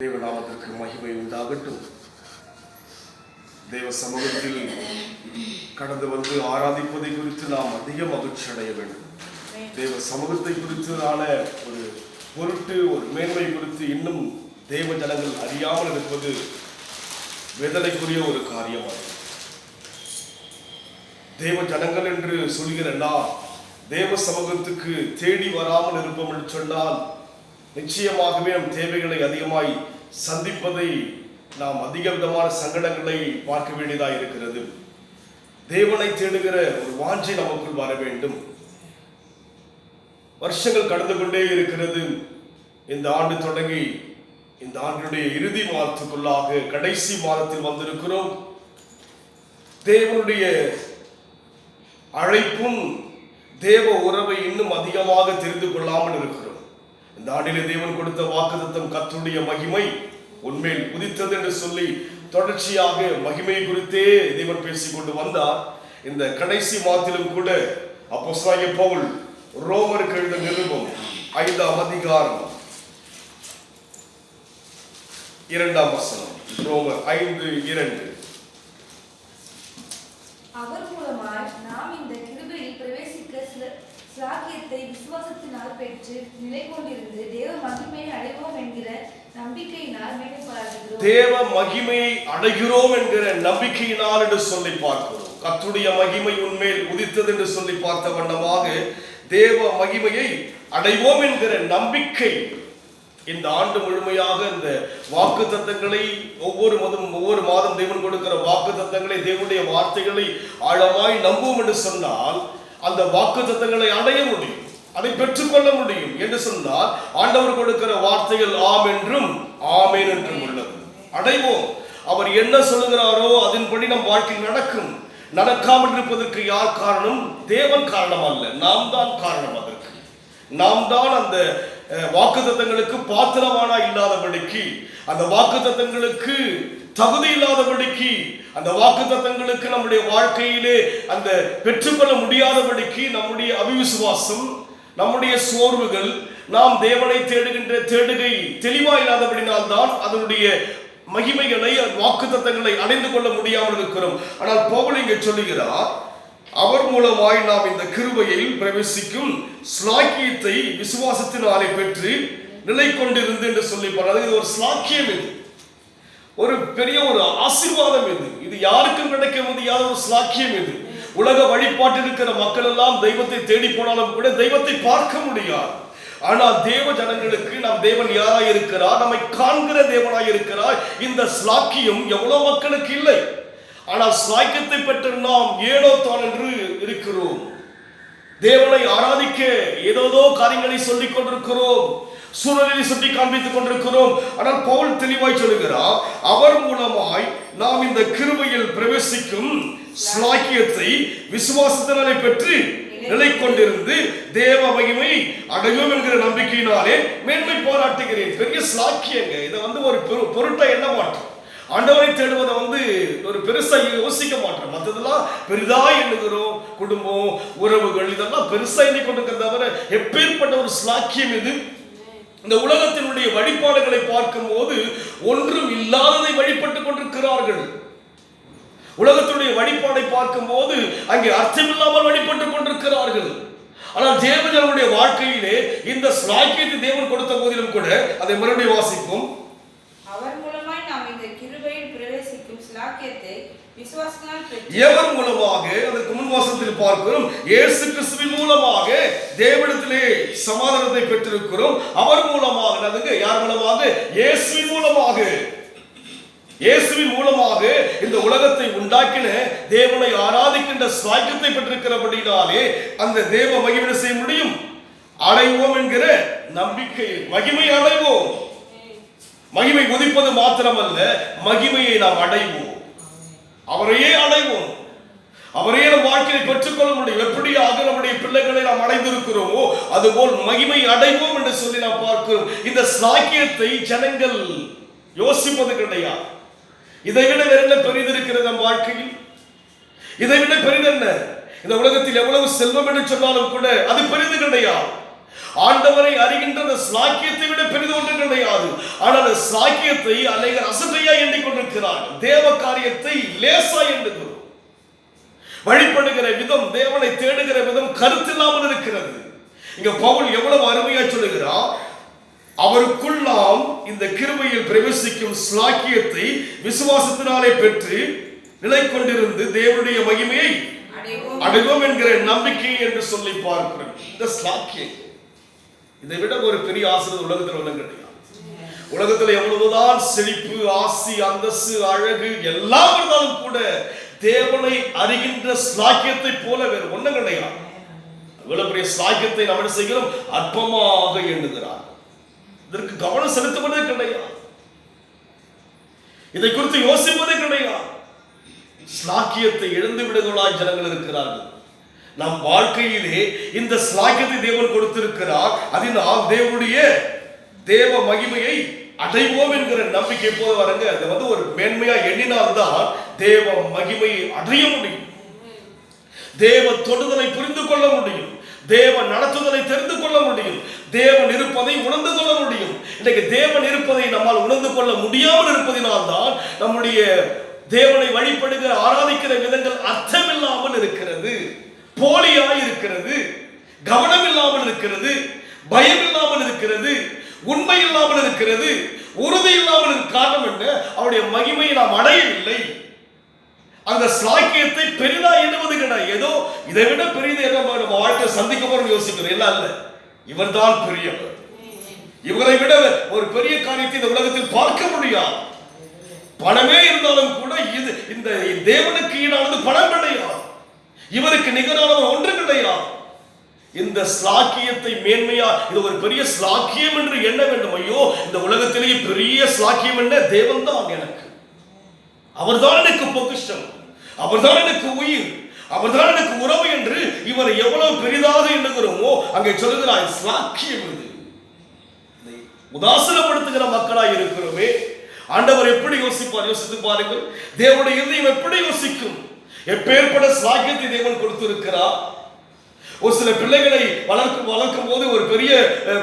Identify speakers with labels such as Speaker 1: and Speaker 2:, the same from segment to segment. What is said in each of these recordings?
Speaker 1: தேவநாமத்திற்கு மகிமை உண்டாகட்டும். தேவ சமூகத்தில் கடந்து வந்து ஆராதிப்பதை குறித்து நாம் அதிக மகிழ்ச்சி அடைய வேண்டும். தேவ சமூகத்தை குறித்தான ஒரு பொருட்டு, ஒரு மேன்மை குறித்து இன்னும் தேவ ஜனங்கள் அறியாமல் இருப்பது வேதனைக்குரிய ஒரு காரியமாகும். தேவ ஜனங்கள் என்று சொல்கிற நாம் தேவ சமூகத்துக்கு தேடி வராமல் இருப்போம் என்று சொன்னால் நிச்சயமாகவே நம் தேவைகளை அதிகமாய் சந்திப்பதை, நாம் அதிக விதமான சங்கடங்களை பார்க்க வேண்டியதாக இருக்கிறது. தேவனை தேடுகிற ஒரு வாஞ்சை நமக்குள் வர வேண்டும். வருஷங்கள் கடந்து கொண்டே இருக்கிறது. இந்த ஆண்டு தொடங்கி இந்த ஆண்டுடைய இறுதி மாதத்துக்குள்ளாக கடைசி மாதத்தில் வந்திருக்கிறோம். தேவனுடைய அழைப்பும் தேவ உறவை இன்னும் அதிகமாக தெரிந்து கொள்ளாமல் இருக்கிறோம். இந்த ஆண்டிலே தேவன் கொடுத்த வாக்குத்தத்தம் கர்த்தருடைய மகிமை உண்மையில் உதித்தது என்று சொல்லி தொடர்ச்சியாக மகிமை குறித்தே தேவன் பேசிக்கொண்டு வந்தார். இந்த கடைசி மாதத்திலும் கூட அப்போஸ்தலனாகிய பவுல் ரோமருக்கு எழுதிய நிருபம் 5ஆம் அதிகாரம் 2ஆம் வசனம், ரோமர் 5:2.
Speaker 2: அவர் மூலமாய் நாம் இந்த கிருபையில் பிரவேசிக்க சிலாக்கியத்தை விசுவாசத்தினால் பெற்று நிலை கொண்டிருந்து தேவ மகிமையை அடைவோம் என்கிற நம்பிக்கையினால் மேன்மை பாராட்டுகிறோம்.
Speaker 1: தேவ மகிமையை அடைகிறோம் என்கிற நம்பிக்கையினால் என்று சொல்லி பார்க்கிறோம். கர்த்தருடைய மகிமை உண்மையில் உதித்தது என்று சொல்லி பார்த்த வண்ணமாக தேவ மகிமையை அடைவோம் என்கிற நம்பிக்கை. இந்த ஆண்டு முழுமையாக இந்த வாக்கு தத்தங்களை ஒவ்வொரு மாதம் தேவன் கொடுக்கிற வாக்கு தத்தங்களை, தேவனுடைய வார்த்தைகளை ஆழமாய் நம்புவோம் என்று சொன்னால் அந்த வாக்கு தத்தங்களை அடைய முடியும், அதை பெற்றுக்கொள்ள முடியும் என்று சொன்னால் ஆண்டவர் கொடுக்கிற வார்த்தைகள் ஆம் என்றும் ஆமேன் என்றும் உள்ளது. அடைவோம். அவர் என்ன சொல்லுகிறாரோ அதன்படி நம் வாழ்க்கையில் நடக்கும். நடக்காமல் இருப்பதற்கு யார் காரணம்? தேவன் காரணம் அல்ல, நாம் தான் காரணம். அதற்கு நாம் தான் அந்த வாக்குத்தத்தங்களுக்கு பாத்திரமானா இல்லாதபடிக்கு, அந்த வாக்குத்தத்தங்களுக்கு தகுதி இல்லாதபடிக்கு, அந்த வாக்குத்தத்தங்களுக்கு நம்முடைய வாழ்க்கையிலே அந்த பெற்றுக்கொள்ள முடியாதபடிக்கு நம்முடைய அவிசுவாசம், நம்முடைய சோர்வுகள், நாம் தேவனை தேடுகின்ற தேடுகை தெளிவா இல்லாதபடினால் தான் அதனுடைய மகிமைகளை, வாக்குத்தத்தங்களை அடைந்து கொள்ள முடியாமல் இருக்கிறோம். ஆனால் பவுல் இங்கே சொல்லுகிறார், அவர் மூலமாய் நாம் இந்த கிருபையில் பிரவேசிக்கும் ஸ்லாக்கியத்தை விசுவாசத்தினாலே பெற்று நிலை கொண்டிருந்து என்று சொல்லி பாருங்கள். இது ஒரு ஸ்லாக்கியம், இது ஒரு பெரிய ஒரு ஆசீர்வாதம். இது யாருக்கும் கிடைக்க முடியாத ஒரு ஸ்லாக்கியம். இது உலக வழிபாட்டில் இருக்கிற மக்கள் எல்லாம் தெய்வத்தை தேடி போனாலும் கூட தெய்வத்தை பார்க்க முடியாது. ஆனால் தேவ ஜனங்களுக்கு நாம் தேவன் யாராய் இருக்கிறார், நம்மை காண்கிற தேவனாய் இருக்கிறார். இந்த ஸ்லாக்கியம் எவ்வளவு மக்களுக்கு இல்லை. ஆனால் ஸ்லாக்கியத்தை பெற்று நாம் ஏனோ தான் என்று இருக்கிறோம். தேவனை ஆராதிக்க ஏதோ காரியங்களை சொல்லிக் கொண்டிருக்கிறோம், சூழலை சுட்டி காண்பித்துக் கொண்டிருக்கிறோம். ஆனால் பவுல் தெளிவாய் சொல்லுகிறார், அவர் மூலமாய் நாம் இந்த கிருபையில் பிரவேசிக்கும் ஸ்லாக்கியத்தை விசுவாசத்தினாலே பெற்று நிலை கொண்டிருந்து தேவ மகிமை அடையும் என்கிற நம்பிக்கையினாலே மேன்மை பாராட்டுகிறேன். பெரிய ஸ்லாக்கியங்க. இதை ஒரு பொருட்டை என்ன மாட்டோம். ஆண்டவரை தேடுவதை ஒரு பெருசா யோசிக்க மாட்டோம். மற்றதெல்லாம் பெரிதா எண்ணுகிறோம். குடும்பம், உறவுகள், இதெல்லாம் பெருசா எண்ணி கொண்டிருக்கிறத தவிர எப்பேற்பட்ட ஒரு ஸ்லாக்கியம் இது. இந்த உலகத்தினுடைய வழிபாடுகளை பார்க்கும் போது ஒன்றும் இல்லாததை வழிபட்டுக் கொண்டிருக்கிறார்கள். உலகத்தினுடைய வழிபாடை பார்க்கும் போது அங்கே அர்த்தமில்லாமல் வழிபட்டுக் கொண்டிருக்கிறார்கள். ஆனால் தேவனுடைய வாழ்க்கையிலே இந்த ஸ்லாக்கியத்தை தேவன் கொடுத்த போதிலும் கூட, அதை மறுபடியும் வாசிப்போம்.
Speaker 2: அவர் மூலமாய் நாம் இந்த கிருபையில் பிரவேசிக்கும் ஸ்லாக்கியத்தை விசுவாசத்தினால் பெற்று,
Speaker 1: எவர் மூலமாக? அதற்கு முன் வாசத்தில் பார்க்கிறோம், இயேசு கிறிஸ்துவின் மூலமாக தேவனிடத்திலே சமாதானத்தை பெற்றிருக்கிறோம். அவர் மூலமாக, அதுங்க யார் மூலமாக? இயேசுவின் மூலமாக. இயேசுவின் மூலமாக இந்த உலகத்தை உண்டாக்கின தேவனை ஆராதிக்கின்ற ஸ்லாக்கியத்தை பெற்றிருக்கிறபடினாலே அந்த தேவ மகிமை செய்ய முடியும். அடைவோம் என்கிற நம்பிக்கை. மகிமை அடைவோம். மகிமை உதிப்பது மாத்திரமல்ல, மகிமையை நாம் அடைவோம். அவரையே அடைவோம். அவரையே நம் வாழ்க்கையை பெற்றுக்கொள்ள முடியும். எப்படியாக நம்முடைய பிள்ளைகளை நாம் அடைந்திருக்கிறோமோ அதுபோல் மகிமை அடைவோம் என்று சொல்லி நாம் பார்க்கிறோம். இந்த ஸ்லாக்கியத்தை ஜனங்கள் யோசிப்பது கிடையாது. இதை விட வேற என்ன பெரிது இருக்கிறது நம் வாழ்க்கையில்? இதை விட பெரிது என்ன? இந்த உலகத்தில் எவ்வளவு செல்வம் என்று சொன்னாலும் கூட அது பெரிது கிடையாது. ஆண்டவரை அறிகின்ற அந்த ஸ்லாக்கியத்தை விட பெரிது ஒன்று கிடையாது. ஆனால் அந்த ஸ்லாக்கியத்தை அநேகர் அசட்டையா எண்ணிக்கொண்டிருக்கிறார்கள். தேவ காரியத்தை லேசா எண்ணுகிறோம். வழிபடுகிற விதம், தேவனை தேடுகிற விதம் கருத்தில்லாமல் இருக்கிறது. இங்க பவுல் எவ்வளவு அருமையா சொல்லுகிறார், அவருக்குள் நாம் இந்த கிருபையில் பிரவேசிக்கும் ஸ்லாக்கியத்தை விசுவாசத்தினாலே பெற்று நிலை கொண்டிருந்து தேவனுடைய மகிமையை அடைவோம் என்கிற நம்பிக்கை என்று சொல்லி பார்க்கிறோம். இந்த ஸ்லாக்கியம், இதை விட ஒரு பெரிய ஆசீர்வாதம் உலகத்தில் ஒன்றும் கிடையாது. உலகத்தில் எவ்வளவுதான் செழிப்பு, ஆசி, அந்தஸ்து, அழகு எல்லாம் இருந்தாலும் கூட தேவனை அறிகின்ற ஸ்லாக்கியத்தை போல வேறு ஒன்றும் கிடையாது. இவ்வளவு பெரிய ஸ்லாக்கியத்தை நம்ம என்ன செய்கிறோம்? அற்பமாக எண்ணுகிறார். இதற்கு கவனம் செலுத்துவதே கிடையாது. இதை குறித்து யோசிப்பதே கிடையாது. ஸ்லாக்கியத்தை இழந்து விடுகளாய் ஜனங்கள் இருக்கிறார்கள். நம் வாழ்க்கையிலே இந்த ஸ்லாக்கியத்தை தேவன் கொடுத்திருக்கிறார். அதனால் தேவனுடைய தேவ மகிமையை அடைவோம் என்கிற நம்பிக்கை போது வரங்க. அது ஒரு மேன்மையா எண்ணினால்தான் தேவ மகிமையை அடைய முடியும். தேவ தொடுதலை புரிந்து கொள்ள முடியும். தேவ நடத்துதலை தெரிந்து கொள்ள முடியும். தேவன் இருப்பதை உணர்ந்து கொள்ள முடியும். இன்றைக்கு தேவன் இருப்பதை நம்மால் உணர்ந்து கொள்ள முடியாமல் இருப்பதினால்தான் நம்முடைய தேவனை வழிபடுகிற ஆராதிக்கிற விதங்கள் அர்த்தமில்லாமல் இருக்கிறது, போலியாய் இருக்கிறது, கவனம் இல்லாமல் இருக்கிறது, பயம் இல்லாமல் இருக்கிறது, உண்மை இல்லாமல் இருக்கிறது, உறுதி இல்லாமல். காரணம் என்ன? அவருடைய மகிமையை நாம் அடையவில்லை. அந்த ஸ்லாக்கியத்தை பெரிதா எண்ணுவது கிடையாது. ஏதோ இதை விட பெரியது என்ன நம்ம வாழ்க்கை சந்திக்க போறோம் யோசிக்கிறோம். இல்ல அல்ல, இவர் தான் பெரியவர். இவரை விட ஒரு பெரிய காரியத்தை இந்த உலகத்தில் பார்க்க முடியாது. பணமே இருந்தாலும் கூட இது இந்த தேவனுக்கு ஈடானது பணம் கிடையாது. இவருக்கு நிகரானவர் ஒன்று கிடையாது. இந்த ஸ்லாக்கியத்தை மேன்மையா, இது ஒரு பெரிய ஸ்லாக்கியம் என்று எண்ண வேண்டும். ஐயோ, இந்த உலகத்திலேயே பெரிய ஸ்லாக்கியம் என்ன? தேவன் தான் எனக்கு. அவர்தான் எனக்கு பொக்கிஷம், அவர்தான் எனக்கு உயிர், அவர்தான் எனக்கு உறவு என்று இவர் எவ்வளவு பெரிதாக எண்ணுகிறோமோ அங்கே சொல்லுகிறார் ஸ்லாக்கியம். இது உதாசீனப்படுத்துகிற மக்களாய் இருக்கிறோமே. ஆண்டவர் எப்படி யோசிப்பார்? யோசித்து பாருங்கள். தேவனுடைய இதயம் எப்படி யோசிக்கும்? எப்பேற்பட்ட ஸ்லாக்கியத்தை தேவன் கொடுத்திருக்கிறார். ஒரு சில பிள்ளைகளை வளர்க்கும் போது ஒரு பெரிய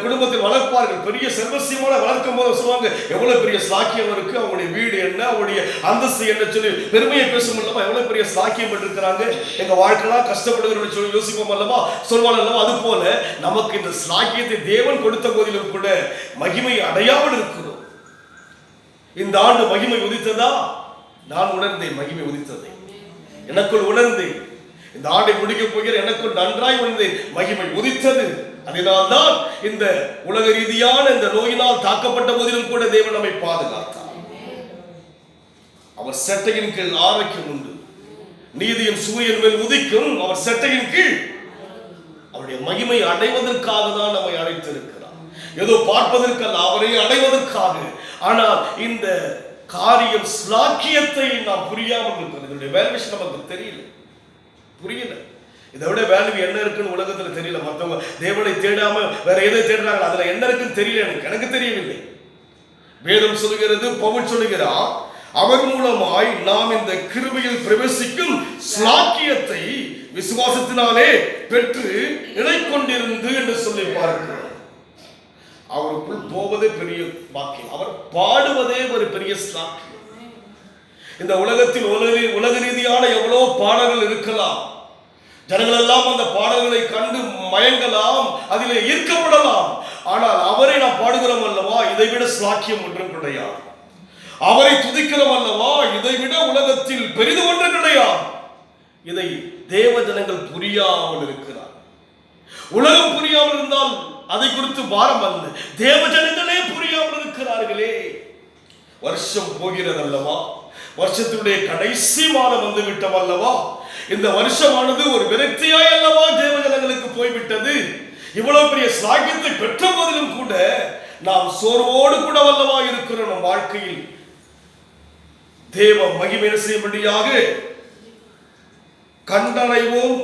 Speaker 1: குடும்பத்தில் வளர்ப்பார்கள். பெரிய செல்வசியமான வளர்க்கும் போது சொல்லுவாங்க, எவ்வளவு பெரிய ஸ்லாக்கியம் இருக்கு, அவங்களுடைய வீடு என்ன, அவங்களுடைய அந்தஸ்து என்ன சொல்லி பெருமையை பேசும் அல்லவா. எவ்வளவு பெரிய ஸ்லாக்கியம் பெற்றிருக்கிறாங்க, எங்க வாழ்க்கைலாம் கஷ்டப்படுகிறோம் சொல்லி யோசிப்போம் அல்லவா, சொல்வாங்க அல்லவா. அது போல நமக்கு இந்த ஸ்லாக்கியத்தை தேவன் கொடுத்த போதிலும் கூட மகிமை அடையாமல் இருக்கிறோம். இந்த ஆண்டு மகிமை உதித்ததா? நான் உணர்ந்தேன் மகிமை உதித்ததை. எனக்குள் உணர்ந்தேன். இந்த ஆண்டை முடிக்க போகிற எனக்குள் நன்றாய் உணர்ந்தேன் மகிமை உதித்தது. அதனால்தான் இந்த உலக ரீதியான இந்த நோயினால் தாக்கப்பட்ட போதிலும் கூட தேவன் நம்மை பாதுகாத்தார். அவர் செட்டையின் கீழ் ஆரோக்கியம் உண்டு. நீதியின் சூரியன் மேல் உதிக்கும். அவர் செட்டையின் கீழ் அவருடைய மகிமை அடைவதற்காக தான் நம்மை அழைத்திருக்கிறார். ஏதோ பார்ப்பதற்கல்ல, அவரை அடைவதற்காக. ஆனால் இந்த காரியம் ஸ்லாக்கியத்தை நாம் புரியாமல் இருக்கிறது. இதனுடைய வேல்யூஷன் நமக்கு தெரியல, புரியல. இதை விட வேல்யூ என்ன இருக்குன்னு உலகத்துல தெரியல. மற்றவங்க தேவனை தேடாம வேற எதை தேடுறாங்க, அதுல என்ன இருக்குன்னு தெரியல. எனக்கு தெரியவில்லை. வேதம் சொல்லுகிறது, பவுல் சொல்லுகிறார், அவர் மூலமாய் நாம் இந்த கிருபையில் பிரவேசிக்கும் ஸ்லாக்கியத்தை விசுவாசத்தினாலே பெற்று நிலை கொண்டிருந்து என்று சொல்லி பார்க்கிறோம். அவருக்குள் போவதே பெரிய பாக்கியம். அவர் பாடுவதே ஒரு பெரிய ஸ்லாக்கியம். இந்த உலகத்தில் உலக ரீதியான எவ்வளவு பாடல்கள் இருக்கலாம். ஜனங்கள் எல்லாம் அந்த பாடல்களை கண்டு மயங்கலாம், அதிலே ஈர்க்கப்படலாம். ஆனால் அவரை நாம் பாடுகிறோம் அல்லவா, இதை விட ஸ்லாக்கியம் ஒன்றும் கிடையாது. அவரை துதிக்கிறோம் அல்லவா, இதை விட உலகத்தில் பெரிது ஒன்று கிடையாது. இதை தேவ ஜனங்கள் புரியாமல் இருக்கிறார். உலகம் புரியாமல் இருந்தால் அதை குறித்து பாரம் அல்ல, தேவ ஜனங்களே புரியாமல் இருக்கிறார்களே. வருஷம் போகிறது அல்லவா, வருஷத்தினுடைய கடைசி மாதம் வந்து விட்டோம் அல்லவா. இந்த வருஷமானது ஒரு விரக்தியாய் அல்லவா தேவ ஜனங்களுக்கு போய்விட்டது. இவ்வளவு பெரிய ஸ்லாக்கியத்தை பெற்ற போதிலும் கூட நாம் சோர்வோடு கூட வல்லவா இருக்கிறோம். நம் வாழ்க்கையில் தேவ மகிமை செய்யும்படியாக கண்டடைவோம்,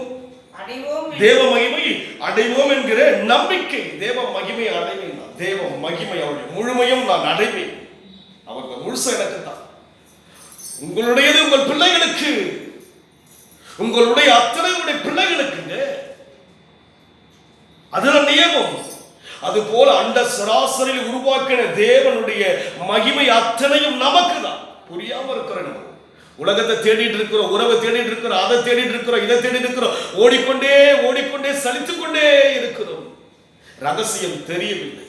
Speaker 1: தேவ மகிமை அடைவோம் என்கிற நம்பிக்கை. தேவ மகிமை அடைவேன், தேவ மகிமை அவருடைய முழுமையும் நான் அடைவேன். அவர்கள் முழுச எனக்கு தான். உங்களுடையது உங்கள் பிள்ளைகளுக்கு, உங்களுடைய அத்தனை பிள்ளைகளுக்குங்க. அதுதான் நியமம். அது போல அண்ட சராசரியில் உருவாக்கின தேவனுடைய மகிமை அத்தனையும் நமக்கு தான். புரியாம இருக்கிறோம். உலகத்தை தேடிட்டு இருக்கிறோம், உறவை தேடிட்டு இருக்கிறோம், அதை தேடிட்டு இருக்கிறோம், இதை தேடிட்டு இருக்கிறோம், ஓடிக்கொண்டே சலித்துக் கொண்டே இருக்கிறோம். ரகசியம் தெரியவில்லை,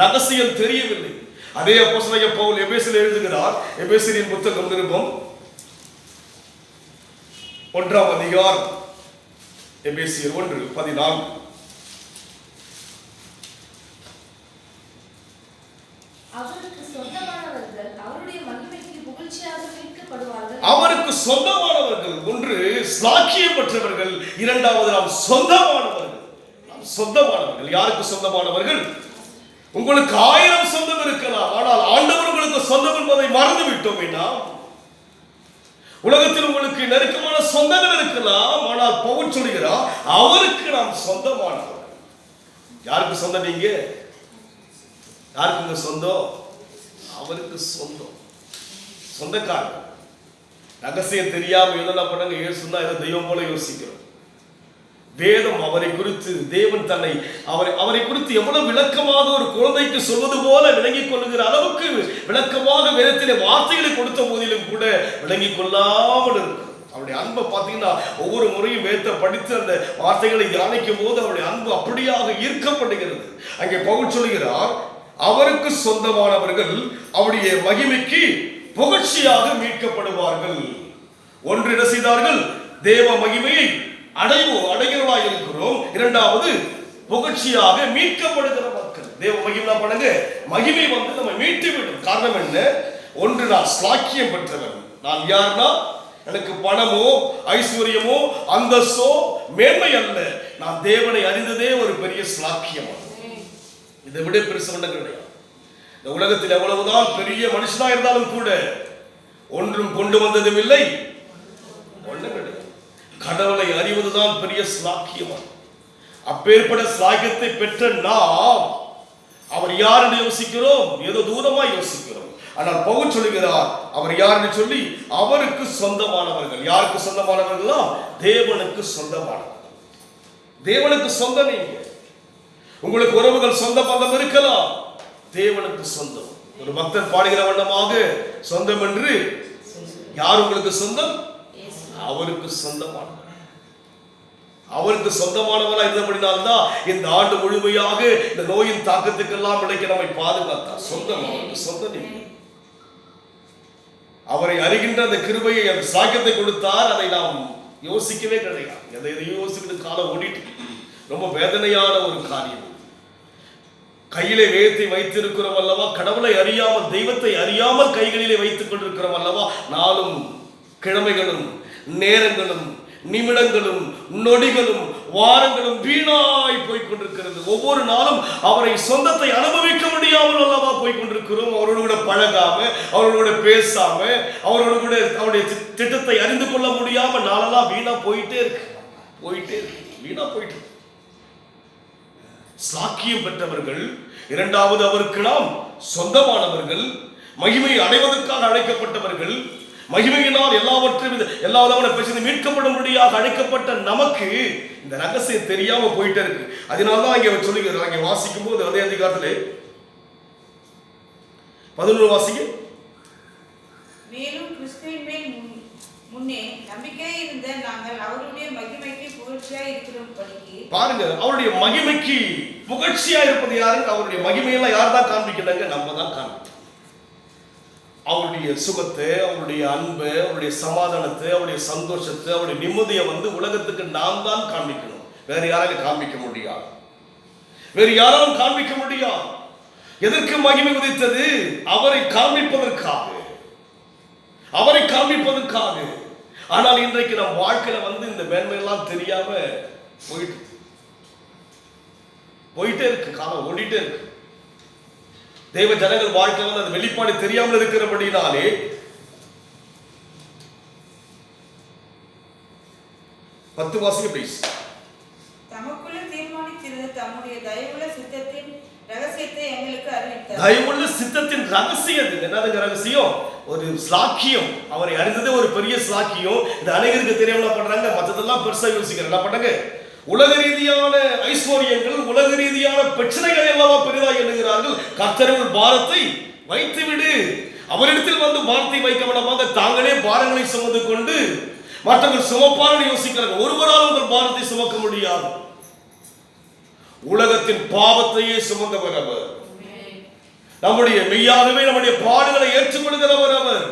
Speaker 1: ரகசியம் தெரியவில்லை. அதே அப்போஸ்தலனாகிய பவுல் எபேசியரில் எழுதுகிறார். எபேசியரின் புத்தகம் நிருபம் 1ஆம் அதிகாரம், எபேசியர் 1:14.
Speaker 2: அவருக்கு சொந்தமானவர்கள் அவருடைய மகிமைக்கு புகழ்ச்சியாக மீட்கப்படுவார்கள்.
Speaker 1: அவருக்கு சொந்தமானவர்கள், ஒன்று ஸ்லாக்கியம் பெற்றவர்கள், இரண்டாவது நாம் சொந்தமானவர்கள். நாம் சொந்தமானவர்கள். யாருக்கு சொந்தமானவர்கள்? உங்களுக்கு 1000 சொந்தம் இருக்கலாம், ஆனால் ஆண்டவர் உங்களுக்கு சொந்தம் என்பதை மறந்து விட்டோம். உலகத்தில் உங்களுக்கு நெருக்கமான சொந்தங்கள் இருக்கலாம், ஆனால் பவுல் சொல்கிறார் அவருக்கு நாம் சொந்தமானவர்கள். யாருக்கு சொந்தம்? நீங்க யாருக்குங்க சொந்தம்? அவருக்கு சொந்தம், சொந்தக்காரர். ரகசியம் தெரியாம எதனா பண்ணாங்க, ஏசுனா ஏதோ தெய்வம் போல யோசிக்கிறோம். வேதம் அவரை குறித்து, தேவன் தன்னை அவரை குறித்து எவ்வளவு விளக்கமாக ஒரு குழந்தைக்கு சொல்வது போல விளங்கிக் கொள்ளுகிற அளவுக்கு விளக்கமாக வேதத்திலே வார்த்தைகளை கொடுத்த போதிலும் கூட விளங்கிக் கொள்ளாமல் இருக்கும். அவருடைய அன்பை பார்த்தீங்கன்னா ஒவ்வொரு முறையும் வேதத்தை படித்து அந்த வார்த்தைகளை தியானிக்கும் போது அவருடைய அன்பு அப்படியாக ஈர்க்கப்படுகிறது. அங்கே பவுல் சொல்கிறார் அவருக்கு சொந்தமானவர்கள் அவருடைய மகிமைக்கு புகழ்ச்சியாக மீட்கப்படுவார்கள். ஒன்று என்ன செய்தார்கள்? தேவ மகிமையை அடைகிறவர்களாக இருக்கிறோம். இரண்டாவது புகழ்ச்சியாக மீட்கப்படுகிற மக்கள். தேவ மகிமை பண்ணுங்க, மகிமை வந்து நம்ம மீட்டுவிடும். காரணம் என்ன? ஒன்று, நான் ஸ்லாக்கியம் பெற்றவன். நான் யாருன்னா, எனக்கு பணமோ ஐஸ்வர்யமோ அந்தஸ்தோ மேன்மை அல்ல. நான் தேவனை அறிந்ததே ஒரு பெரிய ஸ்லாக்கியம். இதை விட பெருசு ஒன்றும் கிடையாது. இந்த உலகத்தில் எவ்வளவுதான் பெரிய மனுஷனா இருந்தாலும் கூட ஒன்றும் கொண்டு வந்ததும் இல்லை, ஒன்றும் கிடையாது. கடவுளை அறிவதுதான் பெரிய ஸ்லாக்கியம். அப்பேற்பட்ட ஸ்லாக்கியத்தை பெற்ற நாம் அவர் யார் என்று யோசிக்கிறோம், ஏதோ தூரமா யோசிக்கிறோம். ஆனால் பவுல் சொல்லுகிறார் அவர் யார் என்று சொல்லி அவருக்கு சொந்தமானவர்கள். யாருக்கு சொந்தமானவர்களா? தேவனுக்கு சொந்தமானவர்கள். தேவனுக்கு சொந்தம். நீங்க உங்களுக்கு உறவுகள் சொந்த பந்தம் இருக்கலாம், தேவனுக்கு சொந்தம். ஒரு பக்தர் பாடுகிற வண்ணமாக சொந்தம் என்று யார் உங்களுக்கு சொந்தம்? அவருக்கு சொந்தமானவர். அவருக்கு சொந்தமானவராக இருந்தபடினால்தான் இந்த ஆண்டு முழுமையாக இந்த நோயின் தாக்கத்துக்கெல்லாம் விலைக்கு நம்மை பாதுகாத்தார். சொந்தம், அவருக்கு சொந்தம். அவரை அறிகின்ற அந்த கிருபையை, அந்த சாக்கியத்தை கொடுத்தார். அதை நாம் யோசிக்கவே கிடையாது. எதையும் யோசிக்கிட்டு காலம் ஓடிட்டு ரொம்ப வேதனையான ஒரு காரியம். கையிலே வேதத்தை வைத்திருக்கிறோம் அல்லவா, கடவுளை அறியாமல் தெய்வத்தை அறியாமல் கைகளிலே வைத்துக் கொண்டிருக்கிறோம் அல்லவா. நாளும் கிழமைகளும் நேரங்களும் நிமிடங்களும் நொடிகளும் வாரங்களும் வீணாய் போய்கொண்டிருக்கிறது. ஒவ்வொரு நாளும் அவரை சொந்தத்தை அனுபவிக்க முடியாமல் அல்லவா போய்கொண்டிருக்கிறோம். அவரோடு கூட பழகாம, அவரோடு கூட பேசாம, அவரோடு கூட அவருடைய திட்டத்தை அறிந்து கொள்ள முடியாம நாளெல்லாம் வீணா போயிட்டே இருக்கு, வீணா போயிட்டு. ஸ்லாக்கியம் பெற்றவர்கள், இரண்டாவது அவருக்கு நாம் சொந்தமானவர்கள், மகிமையை அடைவதற்காக அழைக்கப்பட்டவர்கள், மகிமையினால் எல்லா விதமான பிரச்சனை மீட்கப்படும்படியாக அழைக்கப்பட்ட நமக்கு இந்த ரகசியம் தெரியாம போயிட்டே இருக்கு. அதனால்தான் இங்க சொல்லுகிறார். அங்கே வாசிக்கும் போது அதே அதிகாரத்திலே 11 வாசிக்க,
Speaker 3: மேலும் கிறிஸ்துவின் மேல் முன்னே நம்பிக்கையாக இருந்த நாங்கள் அவருடைய மகிமைக்கு புகழ்ச்சியா இருக்கிறபடிக்கு. பாருங்க,
Speaker 1: அவருடைய மகிமைக்கு புகழ்ச்சியா இருப்பது யாருங்க? அவருடைய மகிமையெல்லாம் யார் தான் காண்பிக்கிறாங்க? நம்ம தான் காண்பிக்கிறோம். அவருடைய சுகத்தை, அவருடைய அன்பை, அவருடைய சமாதானத்தை, அவருடைய சந்தோஷத்தை, அவருடைய நிம்மதியை வந்து உலகத்துக்கு நாம் தான் காண்பிக்கணும். வேற யாராலும் காண்பிக்க முடியாது, வேறு யாராலும் காண்பிக்க முடியாது. எதற்கு மகிமை உதித்தது? அவரை காண்பிப்பதற்காக, அவரை காண்பிப்பதற்காக. ஆனால் இன்றைக்கு நம் வாழ்க்கையில வந்து இந்த மேன்மையெல்லாம் தெரியாம போயிட்டே இருக்கு, காலம் ஓடிட்டே இருக்கு. தேவ ஜனங்கள் வாழ்க்கை வந்து அது வெளிப்பாடு தெரியாமல் இருக்கிறபடினாலே 10 வாசிங்க ப்ளீஸ்.
Speaker 3: தமக்குள்ள தீர்மானித்திருந்த தம்முடைய தயவுள்ள சித்தத்தின் ரகசியத்தை எங்களுக்கு அறிவித்தார்.
Speaker 1: தயவுள்ள சித்தத்தின் ரகசியம் என்னதுங்க? ரகசியம் ஒரு ஸ்லாக்கியம். அவரை அறிந்ததே ஒரு பெரிய ஸ்லாக்கியம். இது அநேகருக்கு தெரியாமல பண்றாங்க, மற்றதெல்லாம் பெருசா யோசிக்கிறேன். என்ன பண்ணாங்க? உலக ரீதியான ஐஸ்வர்யங்கள், உலக ரீதியான பிரச்சனைகளை எல்லாம் பெரிதாக எண்ணுகிறார்கள். கர்த்தரின் பாரத்தை வைத்து விடு. அவரிடத்தில் வந்து பாரத்தை வைக்க வேண்டாமாக தாங்களே பாரங்களை சுமந்து கொண்டு மற்றவர்கள் சுமப்பார்கள் யோசிக்கிறார்கள். ஒருவரால் உங்கள் பாரத்தை சுமக்க முடியாது. உலகத்தின் பாவத்தையே சுமந்தவர் அவர். நம்முடைய மெய்யாகவே நம்முடைய பாடுகளை ஏற்றுக்கொள்கிறவர் அவர்.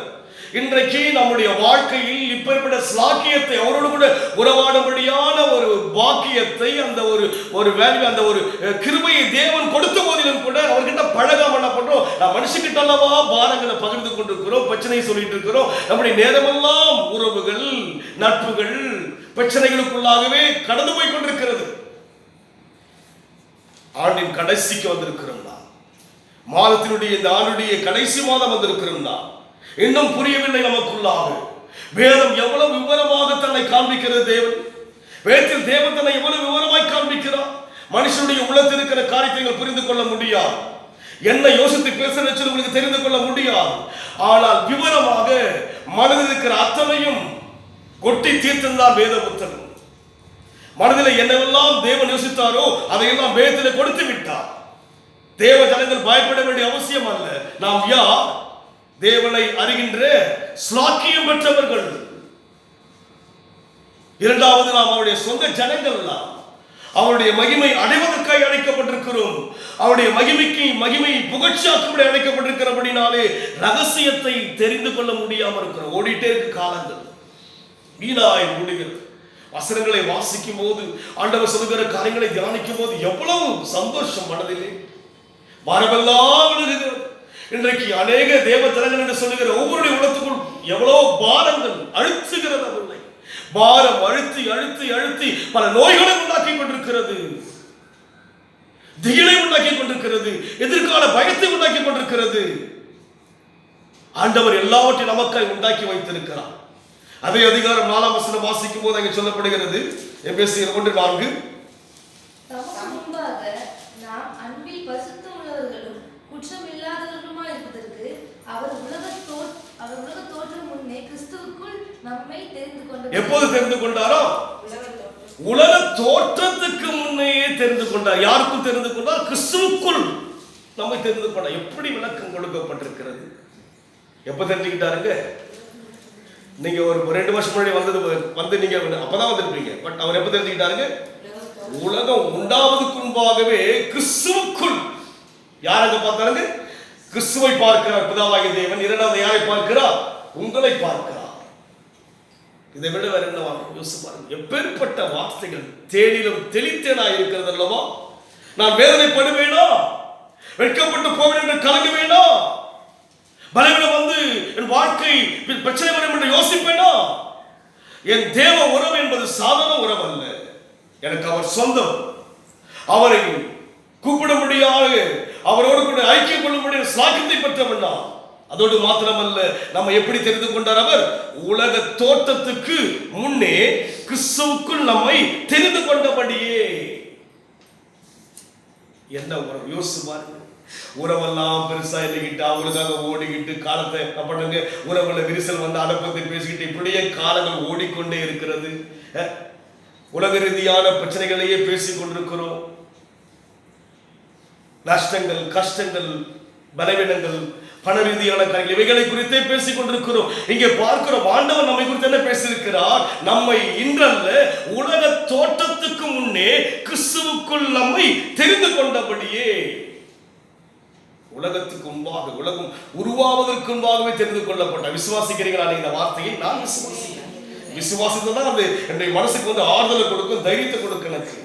Speaker 1: இன்றைக்கு நம்முடைய வாழ்க்கையில் இப்பேற்பட்ட ஸ்லாக்கியத்தை, அவரோடு கூட உறவாடும்படியான ஒரு பாக்கியத்தை, அந்த ஒரு வேல்யூ, அந்த ஒரு கிருபையை தேவன் கொடுத்த போதிலும் கூட அவர்கிட்ட பழகாம என்ன பண்றோம்? நான் மனுஷங்கிட்ட அல்லவா பாரங்களை பகிர்ந்து கொண்டிருக்கிறோம், பிரச்சனையை சொல்லிட்டு இருக்கிறோம். நம்முடைய நேரமெல்லாம் உறவுகள், நட்புகள் பிரச்சனைகளுக்குள்ளாகவே கடந்து போய் கொண்டிருக்கிறது. ஆண்டின் கடைசிக்கு வந்திருக்கிறோம். மாதத்தினுடைய இந்த ஆண்டுடைய கடைசி மாதம் வந்திருக்கிறோம். இன்னும் புரியவில்லை நமக்குள்ளாக வேதம் எவ்வளவு விவரமாக தன்னை காண்பிக்கிறது. வேதத்தில் தேவன் தன்னை எவ்வளவு விவரமாய் காண்பிக்கிறார். மனுஷனுடைய உள்ளத்தில் இருக்கிற காரியத்தை புரிந்து கொள்ள முடியாது. என்ன யோசித்து பேசுறது உங்களுக்கு தெரிந்து கொள்ள முடியாது. ஆனால் விவரமாக மனதில் இருக்கிற அத்தனையும் கொட்டி தீர்த்தந்தான் வேத புத்தகம். மனதில் என்னவெல்லாம் தேவன் யோசித்தாரோ அதையெல்லாம் வேதத்தில் கொடுத்து விட்டார். தேவ ஜனங்கள் பயப்பட வேண்டிய அவசியம் அல்ல. நாம் யார்? தேவனை அறிகின்ற ஸ்லாக்கியம் பெற்றவர்கள். இரண்டாவது, நாம் அவருடைய சொந்த ஜனங்கள். அவருடைய மகிமை அடைவதற்காக அழைக்கப்பட்டிருக்கிறோம். அவருடைய மகிமை புகழ்ச்சியாக்கும்படி அழைக்கப்பட்டிருக்கிறபடினாலே ரகசியத்தை தெரிந்து கொள்ள முடியாமல் இருக்கிறோம். ஓடிட்டே இருக்கு காலங்கள், வீணாய் முடிகிறது. வசனங்களை வாசிக்கும் போது, ஆண்டவர் சொல்லுகிற காரியங்களை தியானிக்கும் போது எவ்வளவு சந்தோஷம் மனதிலே பாரமெல்லாம் விழுகிறது. இன்றைக்கு அநேக தேவ ஜனங்கள் என்று சொல்லுகிற ஒவ்வொருடைய உள்ளத்துக்குள் எவ்வளவு பாரங்கள் அழுத்துகிறது. பாரம் அழுத்தி அழுத்தி அழுத்தி பல நோய்களை உண்டாக்கி கொண்டிருக்கிறது, திகிலை உண்டாக்கி கொண்டிருக்கிறது, எதிர்கால பயத்தை உண்டாக்கி கொண்டிருக்கிறது. ஆண்டவர் எல்லாவற்றையும் நமக்காய் உண்டாக்கி வைத்திருக்கிறார். அதே அதிகாரம் 4ஆம் வசனம் வாசிக்கும் போது அங்கே சொல்லப்படுகிறது, எபேசியர் 1:4,
Speaker 2: நாம் அன்பில் பரிசுத்தம் உள்ளவர்களும் குற்றம் இல்லாதவர்களுமாய் இருப்பதற்கு அவர் உலக தோற்றம் முன்னே கிறிஸ்துவுக்குள் நம்மை தெரிந்து கொண்டார்.
Speaker 1: எப்போது தெரிந்து கொண்டாரோ? உலக தோற்றத்துக்கு முன்னே தெரிந்து கொண்டார். யாருக்குள் தெரிந்து கொண்டார்? கிறிஸ்துவுக்குள் நம்மை தெரிந்து கொண்டார். எப்படி விளக்கம் கொடுக்கப்பட்டிருக்கிறது? எப்ப தெரிஞ்சுக்கிட்டாருங்க? நீங்க ஒரு 2 வருஷம் முன்னாடி வந்து நீங்க அப்பதான் வந்திருப்பீங்க. பட் அவர் எப்ப தெரிஞ்சுக்கிட்டாருங்க? உலகம் உண்டாவதுக்கு முன்பாகவே கிறிஸ்துவுக்குள். யாரங்க பார்த்தாருங்க? கிறிஸ்துவை பார்க்கிறார் பிதாவாகிய தேவன். இரண்டாவது யாரை பார்க்கிறார்? உங்களை பார்க்கிறார். இதை விட வேற என்ன யோசிச்சு பாருங்க. எப்பேற்பட்ட வார்த்தைகள் தேனிலும் தெளித்தேனாய் இருக்கிறது அல்லவா? நான் வேதனைப்படுவேனா? வெட்கப்பட்டு போவேன் என்று கலங்குவேனா? பலவீனம் வந்து என் வாழ்க்கை பிரச்சனை வரும் என்று யோசிப்பேனா? என் தேவ உறவு என்பது சாதாரண உறவு அல்ல. எனக்கு அவர் சொந்தம். அவரை கூப்பிட முடியாது, அவரோடு கூட ஐக்கியம் கொள்ள முடிய சாக்கியத்தை பெற்றவன். அதோடு மாத்திரமல்ல, நம்ம எப்படி தெரிந்து கொண்டார்? அவர் உலக தோற்றத்துக்கு முன்னே கிறிஸ்துவுக்குள் நம்மை தெரிந்து கொண்டபடியே. என்ன உறவு யோசிச்சு பாருங்க. உறவெல்லாம் பெருசா இல்லைக்கிட்டு அவருக்காக ஓடிக்கிட்டு காலத்தை பண்ணுங்க. உறவுல விரிசல் வந்து அடப்பத்தை பேசிக்கிட்டு இப்படியே காலங்கள் ஓடிக்கொண்டே இருக்கிறது. உலக ரீதியான பிரச்சனைகளையே பேசிக் கொண்டிருக்கிறோம். நஷ்டங்கள், கஷ்டங்கள், பலவீனங்கள், பண ரீதியான காரியங்கள், இவைகளை குறித்தே பேசிக் கொண்டிருக்கிறோம். இங்கே பார்க்கிறோம், ஆண்டவர் நம்மை குறித்து என்ன பேசியிருக்கிறார்? நம்மை இன்றல்ல, உலக தோற்றத்துக்கு முன்னே கிறிஸ்துவுக்குள் நம்மை தெரிந்து கொண்டபடியே. உலகத்துக்கு முன்பாக, உலகம் உருவாவதற்கு முன்பாகவே தெரிந்து கொள்ளப்பட்ட. விசுவாசிக்கிறீங்களா இந்த வார்த்தையை? நான் விசுவாசிக்கிறேன். விசுவாசத்தை அது என்னுடைய மனசுக்கு வந்து ஆறுதலை கொடுக்கும், தைரியத்தை கொடுக்கும். எனக்கு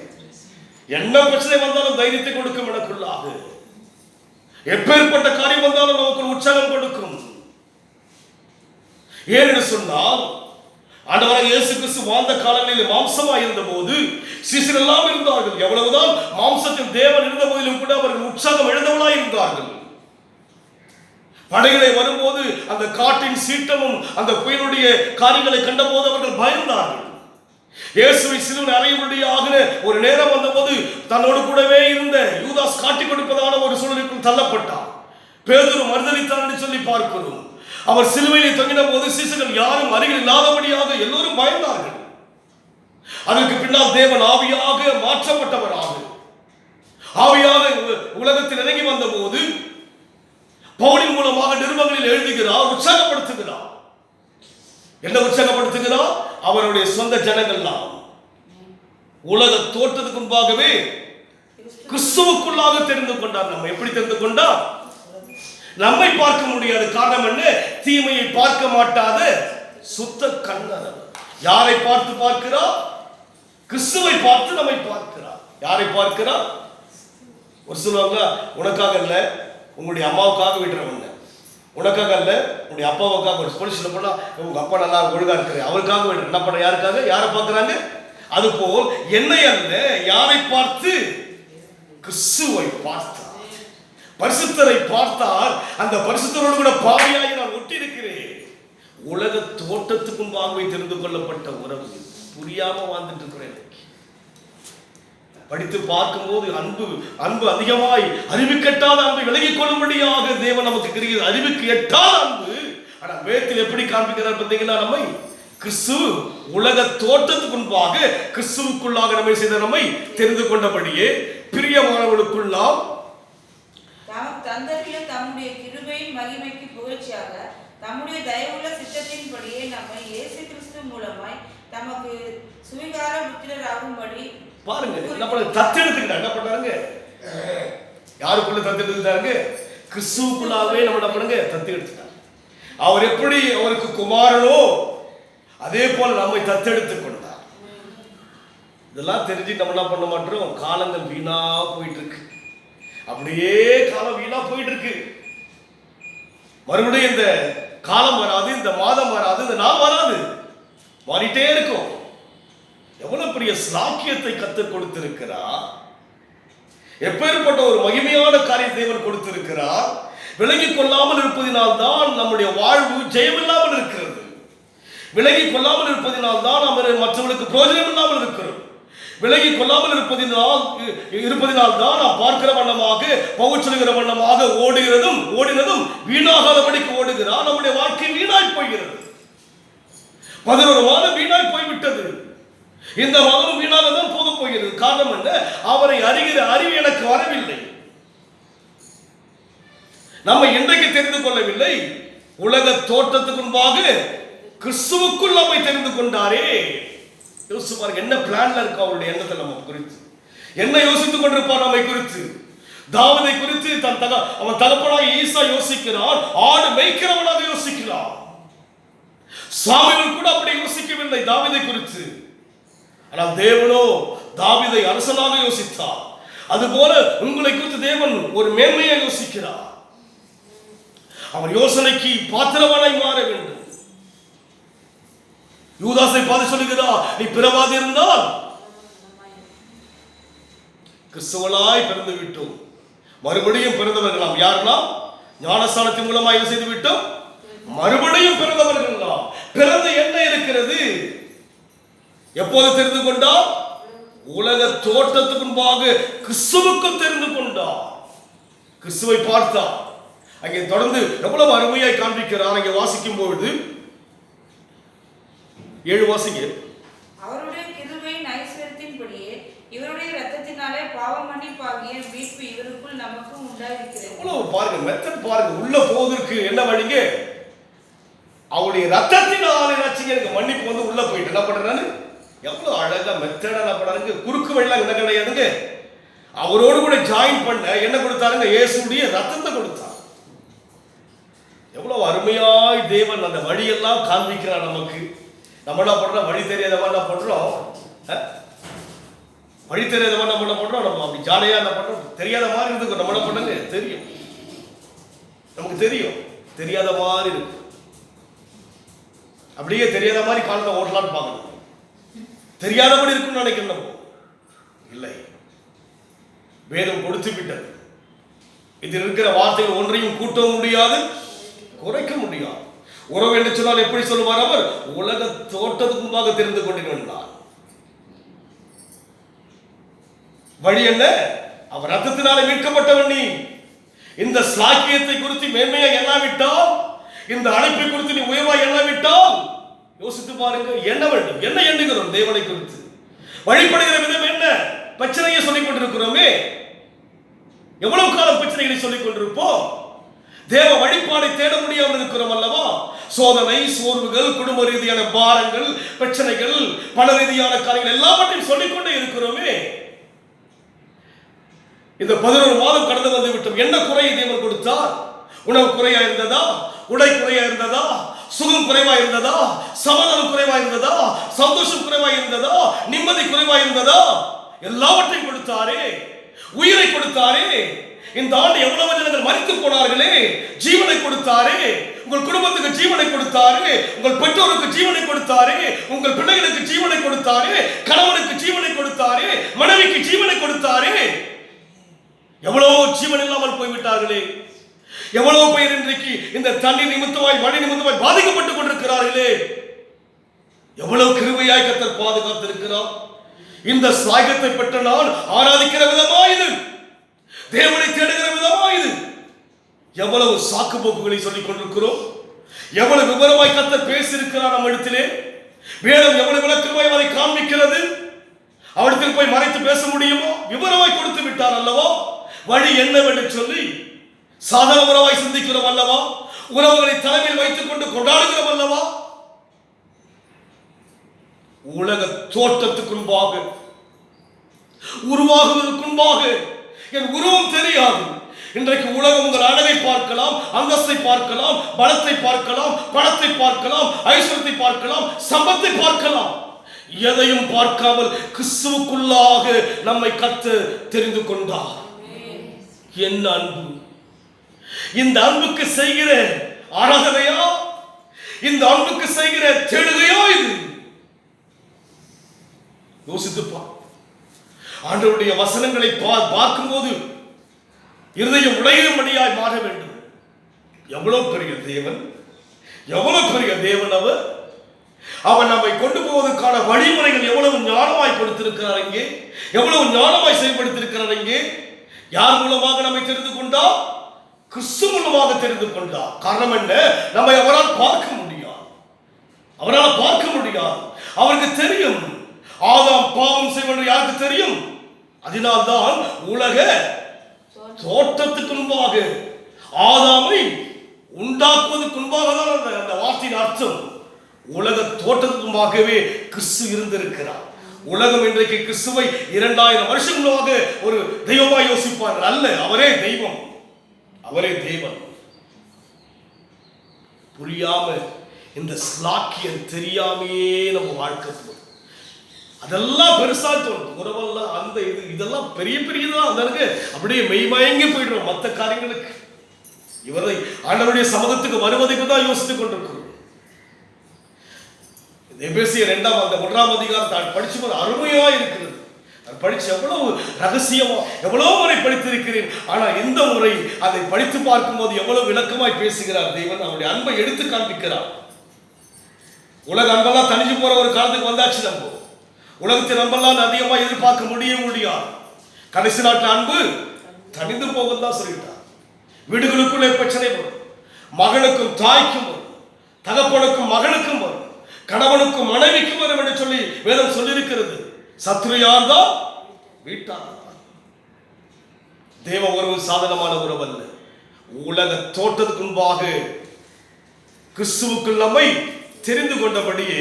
Speaker 1: என்ன பிரச்சனை வந்தாலும் தைரியத்தை கொடுக்கும். எனக்குள்ளாக எப்பேற்பட்ட காரியம் வந்தாலும் நமக்கு உற்சாகம் கொடுக்கும். ஏன்னு சொன்னால், ஆண்டவராகிய இயேசு கிறிஸ்து வாழ்ந்த காலங்களில் மாம்சமாய் இருந்த போது சீசர்கள் எல்லாம் இருந்தார்கள். எவ்வளவுதான் மாம்சத்தில் தேவன் இருந்த போதிலும் கூட அவர்கள் உற்சாகம் எழுந்தவளாய் இருந்தார்கள். படைகளை வரும்போது அந்த காட்டின் சீற்றமும் அந்த புயலுடைய காரியங்களை கண்ட போது அவர்கள் பயந்தார்கள். இயேசுவை சிலுவையில் அறையும்படியாக ஒரு நேரம் வந்தபோது தன்னோடு கூடவே இருந்த யூதாஸ் காட்டிக் கொடுப்பதான ஒரு சூழலுக்குள் தள்ளப்பட்டார். பேதுரு மறுதலித்தான் என்று சொல்லி பார்க்கிறோம். அவர் சிலுவையிலே தொங்கின போது சீசர்கள் யாரும் அருகில் இல்லாதபடியாக எல்லோரும் பயந்தார்கள். அதற்கு பின்னால் தேவன் ஆவியாக மாற்றப்பட்டவராக ஆவியாக உலகத்தில் இறங்கி வந்த போது பவுலின் மூலமாக நிருபங்களில் எழுதுகிறார், உற்சாகப்படுத்துகிறார். என்ன உற்சாகப்படுத்துகிறார்? அவருடைய சொந்த ஜனங்கள்லாம் உலக தோற்றத்துக்கு முன்பாகவே கிறிஸ்துவுக்குள்ளாக தெரிந்து கொண்டார். நம்ம எப்படி தெரிந்து கொண்டார்? நம்மை பார்க்க முடியாது. காரணம் என்ன? தீமையை பார்க்க மாட்டாத சுத்த கண்ணர். யாரை பார்த்து பார்க்கிறார்? கிறிஸ்துவை பார்த்து நம்மை பார்க்கிறார். யாரை பார்க்கிறார்? ஒரு சொல்லுவாங்க, உனக்காக இல்ல உங்களுடைய அம்மாவுக்காக விடுறவங்க, உனக்காக இல்ல உங்களுடைய அப்பாவுக்காக. ஒரு போலீஸ்ல போனா உங்க அப்பா நல்லா ஒழுங்கா இருக்கிற அவருக்காக விடுற. என்ன பண்ண? யாருக்காக? யாரை பார்க்கிறாங்க? அதுபோல் என்னை அல்ல, யாரை பார்த்து? கிறிஸ்துவை பார்த்தார். பரிசுத்தரை பார்த்தால் அந்த பரிசுத்தரோடு கூட பாவியாகி நான் ஒட்டி இருக்கிறேன். உலக தோட்டத்துக்கு முன்பாகவே தெரிந்து கொள்ளப்பட்ட உறவு. புரியாம வாழ்ந்துட்டு இருக்கிறேன். படித்து பார்க்கும்போது அன்பு அதிகமாய் அறிவுக்கெட்டாத அன்பை விலகிக் கொள்ளும்படியாக தேவன் நமக்கு கிரியை. அறிவுக்கு எட்டாத அன்பு. ஆனா வேதத்தில் எப்படி காண்பிக்கிறார் பார்த்தீங்கன்னா, நம்மை கிறிஸ்து உலக தோட்டத்துக்கு முன்பாக கிறிஸ்துவுக்குள்ளாக நம்மை செய்த நம்மை தெரிந்து கொண்டபடியே பிரியமானவர்களுக்குள்ளாம்
Speaker 3: தந்தரிலும் தம்முடைய கிருபையின் மகிமைக்கு புகழ்ச்சியாக தம்முடைய தயவுள்ள சித்தத்தின்படியே நம்மை இயேசு கிறிஸ்து மூலமாய் தமக்கு சுவிகார புத்திரராகும்படி
Speaker 1: பாருங்க. என்ன பண்ண தத்தெடுத்துக்கிட்டா? என்ன பண்ணாருங்க? யாருக்குள்ள தத்தெடுத்துட்டாருங்க? கிறிஸ்துவுக்குள்ளாவே நம்ம என்ன பண்ணுங்க? தத்தெடுத்துட்டார். அவர் எப்படி அவருக்கு குமாரனோ அதே போல நம்மை தத்தெடுத்துக் கொண்டார். இதெல்லாம் தெரிஞ்சு நம்ம என்ன பண்ண மாட்டோம்? காலங்கள் வீணா போயிட்டு இருக்கு. அப்படியே காலம் வீணா போயிட்டு இருக்கு. மறுபடியும் இந்த காலம் வராது, இந்த மாதம் வராது, இந்த நாள் வராது, மாறிட்டே இருக்கும். எவ்வளவு பெரிய ஸ்லாக்கியத்தை கத்தர் கொடுத்திருக்கிறார். எப்பேற்பட்ட ஒரு மகிமையான காரியம் தேவன் கொடுத்திருக்கிறார். விலகிக் கொள்ளாமல் இருப்பதினால் தான் நம்முடைய வாழ்வு ஜெயமில்லாமல் இருக்கிறது. விலகிக் கொள்ளாமல் இருப்பதினால் தான் நம்ம மற்றவர்களுக்கு பிரயோஜனம் இல்லாமல் இருக்கிறோம். விலகிக் கொள்ளாமல் இருப்பதினால் தான் நாம் பார்க்கிற வண்ணமாக பவுச்சலுகிற வண்ணமாக ஓடினதும் வீணாகாதபடிக்கு ஓடுகிறார். நம்முடைய வாழ்க்கை வீணாய் போகிறது. 11 மாதம் வீணாய் போய்விட்டது. இந்த மாதம் வீணாக தான் போக போகிறது. காரணம் என்ன? அவரை அறிகிற அறிவு எனக்கு வரவில்லை. நம்ம இன்றைக்கு தெரிந்து கொள்ளவில்லை. உலக தோற்றத்துக்கு முன்பாக கிறிஸ்துவுக்குள் நம்மை தெரிந்து கொண்டாரே. யோசிச்சு பாருங்க, என்ன பிளான்ல இருக்கு அவருடைய எண்ணத்தில் நம்ம குறித்து. என்ன யோசித்துக் கொண்டிருப்பார் நம்மை குறித்து? தாவீதை குறித்து அவன் தகப்பனாக ஈசா யோசிக்கிறான். ஆடு மேய்க்கிறவனாக யோசிக்கிறான். சாமுவேல் கூட அப்படி யோசிக்கவில்லை தாவீதை குறித்து. ஆனால் தேவனோ தாவீதை அரசனாக யோசித்தார். அதுபோல உங்களை குறித்து தேவன் ஒரு மேன்மையை யோசிக்கிறார். அவர் யோசனைக்கு பாத்திரவானாய் மாற வேண்டும். யூதாசை பார்த்து சொல்லுகிறார், நீ பிறவாதி இருந்தால் கிறிஸ்துவனாய் பிறந்து விட்டோம். மறுபடியும் பிறந்தவர்களாம். யாரெல்லாம்? ஞானஸ்நானத்தின் மூலமாக என்ன செய்து விட்டோம்? மறுபடியும் பிறந்தவர்களாம். பிறந்த என்ன இருக்கிறது? எப்போது தெரிந்து கொண்டார்? உலக தோற்றத்துக்கு முன்பாக கிறிஸ்துவுக்கும் தெரிந்து கொண்டார். கிறிஸ்துவை பார்த்தார். அங்கே தொடர்ந்து எவ்வளவு அருமையாய் காண்பிக்கிறார். அங்கே வாசிக்கும் பொழுது 7 வாசிங்க.
Speaker 3: அவருடைய கிருபையின் ஐஸ்வரியத்தின்படியே இவருடைய இரத்தத்தினாலே பாவ மன்னிப்பாகிய மீட்பு இவருக்குள் நமக்கு உண்டாயிருக்கிறது.
Speaker 1: அவ்வளவு பாருங்க, மெத்தட் பாருங்க. உள்ள போவதற்கு என்ன வழிங்க? அவருடைய ரத்தத்தினாலே எனக்கு மன்னிப்பு வந்து உள்ள போயிட்டு என்ன பண்றாரு? எவ்வளவு அழகா மெத்தடா என்ன பண்றாங்க? குறுக்கு வழியெல்லாம் என்ன கிடையாதுங்க. அவரோடு கூட ஜாயின் பண்ண என்ன கொடுத்தாருங்க? இயேசுடைய ரத்தத்தை கொடுத்தார். எவ்வளவு அருமையாய் தேவன் அந்த வழியெல்லாம் காண்பிக்கிறார் நமக்கு. நம்ம என்ன பண்றோம்? வழி தெரியாதவா என்ன பண்றோம்? வழி தெரியாதவா நம்ம என்ன பண்றோம்? நம்ம அப்படி ஜாலியா என்ன பண்றோம்? தெரியாத மாதிரி இருக்கு. நம்ம என்ன பண்ணுங்க? தெரியும், நமக்கு தெரியும், தெரியாத மாதிரி இருக்கு. அப்படியே தெரியாத மாதிரி காலத்தை ஓட்டலான்னு பார்க்கணும். தெரியாதபடி இருக்குன்னு நினைக்கணும். இல்லை, வேதம் கொடுத்து விட்டது. இதில் இருக்கிற வார்த்தைகள் ஒன்றையும் கூட்டவும் முடியாது, குறைக்க முடியாது. உறவு என்று சொன்னால் எப்படி சொல்லுவார் அவர்? உலக தோட்டத்துக்கு முன்பாக தெரிந்து கொண்டிருந்தார். வழி என்ன? அவர் ரத்தத்தினாலே மீட்கப்பட்டவன். நீ இந்த ஸ்லாக்கியத்தை குறித்து மேன்மையா எண்ணாவிட்டால், இந்த அழைப்பை குறித்து நீ உயர்வா எண்ணாவிட்டால் யோசித்து பாருங்க. என்ன வேண்டும்? என்ன எண்ணுகிறோம் தேவனை குறித்து? வழிபடுகிற விதம் என்ன? பிரச்சனையை சொல்லிக் கொண்டிருக்கிறோமே. எவ்வளவு காலம் பிரச்சனைகளை சொல்லிக் கொண்டிருப்போம்? தேவ வழிபாடை தேட முடியாமல் இருக்கிறோம் அல்லவா? சோதனை, சோர்வுகள், குடும்ப ரீதியான பாரங்கள், பிரச்சனைகள், பண ரீதியான காரியங்கள் எல்லாவற்றையும் சொல்லிக்கொண்டே இருக்கிறோமே. இந்த 11 மாதம் கடந்து வந்து விட்டோம். என்ன குறையை தேவன் கொடுத்தார்? உணவு குறையா இருந்ததா? உடை குறையா இருந்ததா? சுகம் குறைவா இருந்ததா? சமாதானம் குறைவா இருந்ததா? சந்தோஷம் குறைவா இருந்ததா? நிம்மதி குறைவா இருந்ததா? எல்லாவற்றையும் கொடுத்தாரே. உயிரை கொடுத்தாரே. இந்த ஆண்டு எவ்வளவு ஜனங்கள் மரித்து போனார்களே, ஜீவனை கொடுத்தாரே. உங்கள் குடும்பத்துக்கு ஜீவனை கொடுத்தாரே, உங்கள் பெற்றோருக்கு ஜீவனை கொடுத்தாரே, உங்கள் பிள்ளைகளுக்கு ஜீவனை கொடுத்தாரே, கணவனுக்கு ஜீவனை கொடுத்தாரே, மனைவிக்கு ஜீவனை கொடுத்தாரே. எவ்வளவு ஜீவன் இல்லாமல் போய்விட்டார்களே. எவ்வளவு பேர் இன்றைக்கு இந்த தண்ணீர் நிமித்தமாய், மழை நிமித்தமாய் பாதிக்கப்பட்டுக் கொண்டிருக்கிறார்களே. எவ்வளவு கிருபையாய் கர்த்தர் பாதுகாத்திருக்கிறார். இந்த சாயத்தை பெற்ற நான் ஆராதிக்கிற விதமா இது, தேவனை தேடுகிற விதமா இது. எவ்வளவு சாக்கு போக்குகளை சொல்லிக் கொண்டிருக்கிறோம். எவ்வளவு விவரமாய் கர்த்தர் பேசியிருக்கிறார் நம்ம இடத்திலே. வேதம் எவ்வளவு விளக்கமாய் அதை காண்பிக்கிறது. அவரிடத்தில் போய் மறைத்து பேச முடியுமோ? விவரமாய் கொடுத்து விட்டார் அல்லவா. வழி என்னவென்று சொல்லி சாதாரண உறவாய் சிந்திக்கிறோம் அல்லவா. உறவுகளை தலைமையில் வைத்துக் கொண்டு கொண்டாடுகிறோம் அல்லவா. உலக தோற்றத்துக்குன்பாக, உருவாகுவதற்குன்பாக என் உருவம் தெரியாது. இன்றைக்கு உலகம் உங்கள் அழகை பார்க்கலாம், அந்தஸ்தை பார்க்கலாம், பலத்தை பார்க்கலாம், பணத்தை பார்க்கலாம், ஐஸ்வர்யத்தை பார்க்கலாம், சம்பத்தை பார்க்கலாம். எதையும் பார்க்காமல் கிறிஸ்துவுக்குள்ளாக நம்மை கர்த்தர் தெரிந்து கொண்டார். என்ன அன்பு! இந்த அன்புக்கு செய்கிற ஆராதனையா? இந்த அன்புக்கு செய்கிற தேடுகையா இது? யோசித்துப்பா. ஆண்டவருடைய வசனங்களை பார்க்கும்போது இருதயம் உடையும்படியாய் மாற வேண்டும். எவ்வளவு பெரிய தேவன், எவ்வளவு பெரிய தேவன் அவர். அவன் நம்மை கொண்டு போவதற்கான வழிமுறைகள் எவ்வளவு ஞானமாய் கொடுத்திருக்கிறார் இங்கே, எவ்வளவு ஞானமாய் செயல்படுத்தியிருக்கிறார் இங்கே. யார் மூலமாக நம்மை தெரிந்து கொண்டார்? கிறிஸ்து மூலமாக தெரிந்து கொண்டார். காரணம் என்ன? நம்மை அவரால் பார்க்க முடியாது. அவரால் பார்க்க முடியாது. அவருக்கு தெரியும் ஆதாம் பாவம் செய்வது யாருக்கு தெரியும்? அதனால்தான் உலக தோற்றத்துக்கு முன்பாக, ஆதாமை உண்டாக்குவதற்கு முன்பாக தான் அந்த வார்த்தையின் அர்த்தம். உலக தோற்றத்துக்கு முன்பாகவே கிறிஸ்து இருந்திருக்கிறார். உலகம் இன்றைக்கு கிறிஸ்துவை 2000 வருஷங்களாக ஒரு தெய்வமாய் யோசிப்பார்கள். அல்ல, அவரே தெய்வம், அவரே தேவன். புரியாம இந்த ஸ்லாக்கியம் தெரியாமையே நம்ம வாழ்க்கை போகும். அதெல்லாம் பெருசா தோணும். உறவெல்லாம் அந்த இதெல்லாம் பெரிய பெரியதான். அதற்கு அப்படியே மெய்மயங்கி போயிடுறோம் மற்ற காரியங்களுக்கு. இவரை ஆண்டவருடைய சமூகத்துக்கு வருவதைக்கு தான் யோசித்துக் கொண்டிருக்கிறோம். எபேசியர் 2ஆம் அந்த 1ஆம் அதிகாரம் படிச்சு போது அருமையா இருக்கிறது. படிச்சு எவ்வளவு ரகசியமா எவ்வளவு முறை படித்திருக்கிறேன். ஆனா இந்த முறை அதை படித்து பார்க்கும் போது எவ்வளவு விளக்கமாய் பேசுகிறார் தேவன். அவருடைய அன்பை எடுத்து காண்பிக்கிறார். உலக அன்பெல்லாம் தனிஞ்சு போற ஒரு காலத்துக்கு வந்தாச்சு. நம்ம உலகத்தின் அன்பெல்லாம் அதிகமாக எதிர்பார்க்க முடியாது. கடைசி நாட்டில் அன்பு தனிந்து போகும் தான் சொல்லிட்டார். வீடுகளுக்குள்ளே பிரச்சனை வரும். மகனுக்கும் தாய்க்கும் வரும், தகப்பனுக்கும் மகனுக்கும் வரும், கணவனுக்கும் மனைவிக்கும் வரும் என்று சொல்லி வேதம் சொல்லியிருக்கிறது. சத்ரு யார் தான்? வீட்டார். தேவ உறவு சாதனமான உறவு அல்ல. உலக தோற்றத்துக்கு முன்பாக கிறிஸ்துவுக்குள் நம்மை தெரிந்து கொண்டபடியே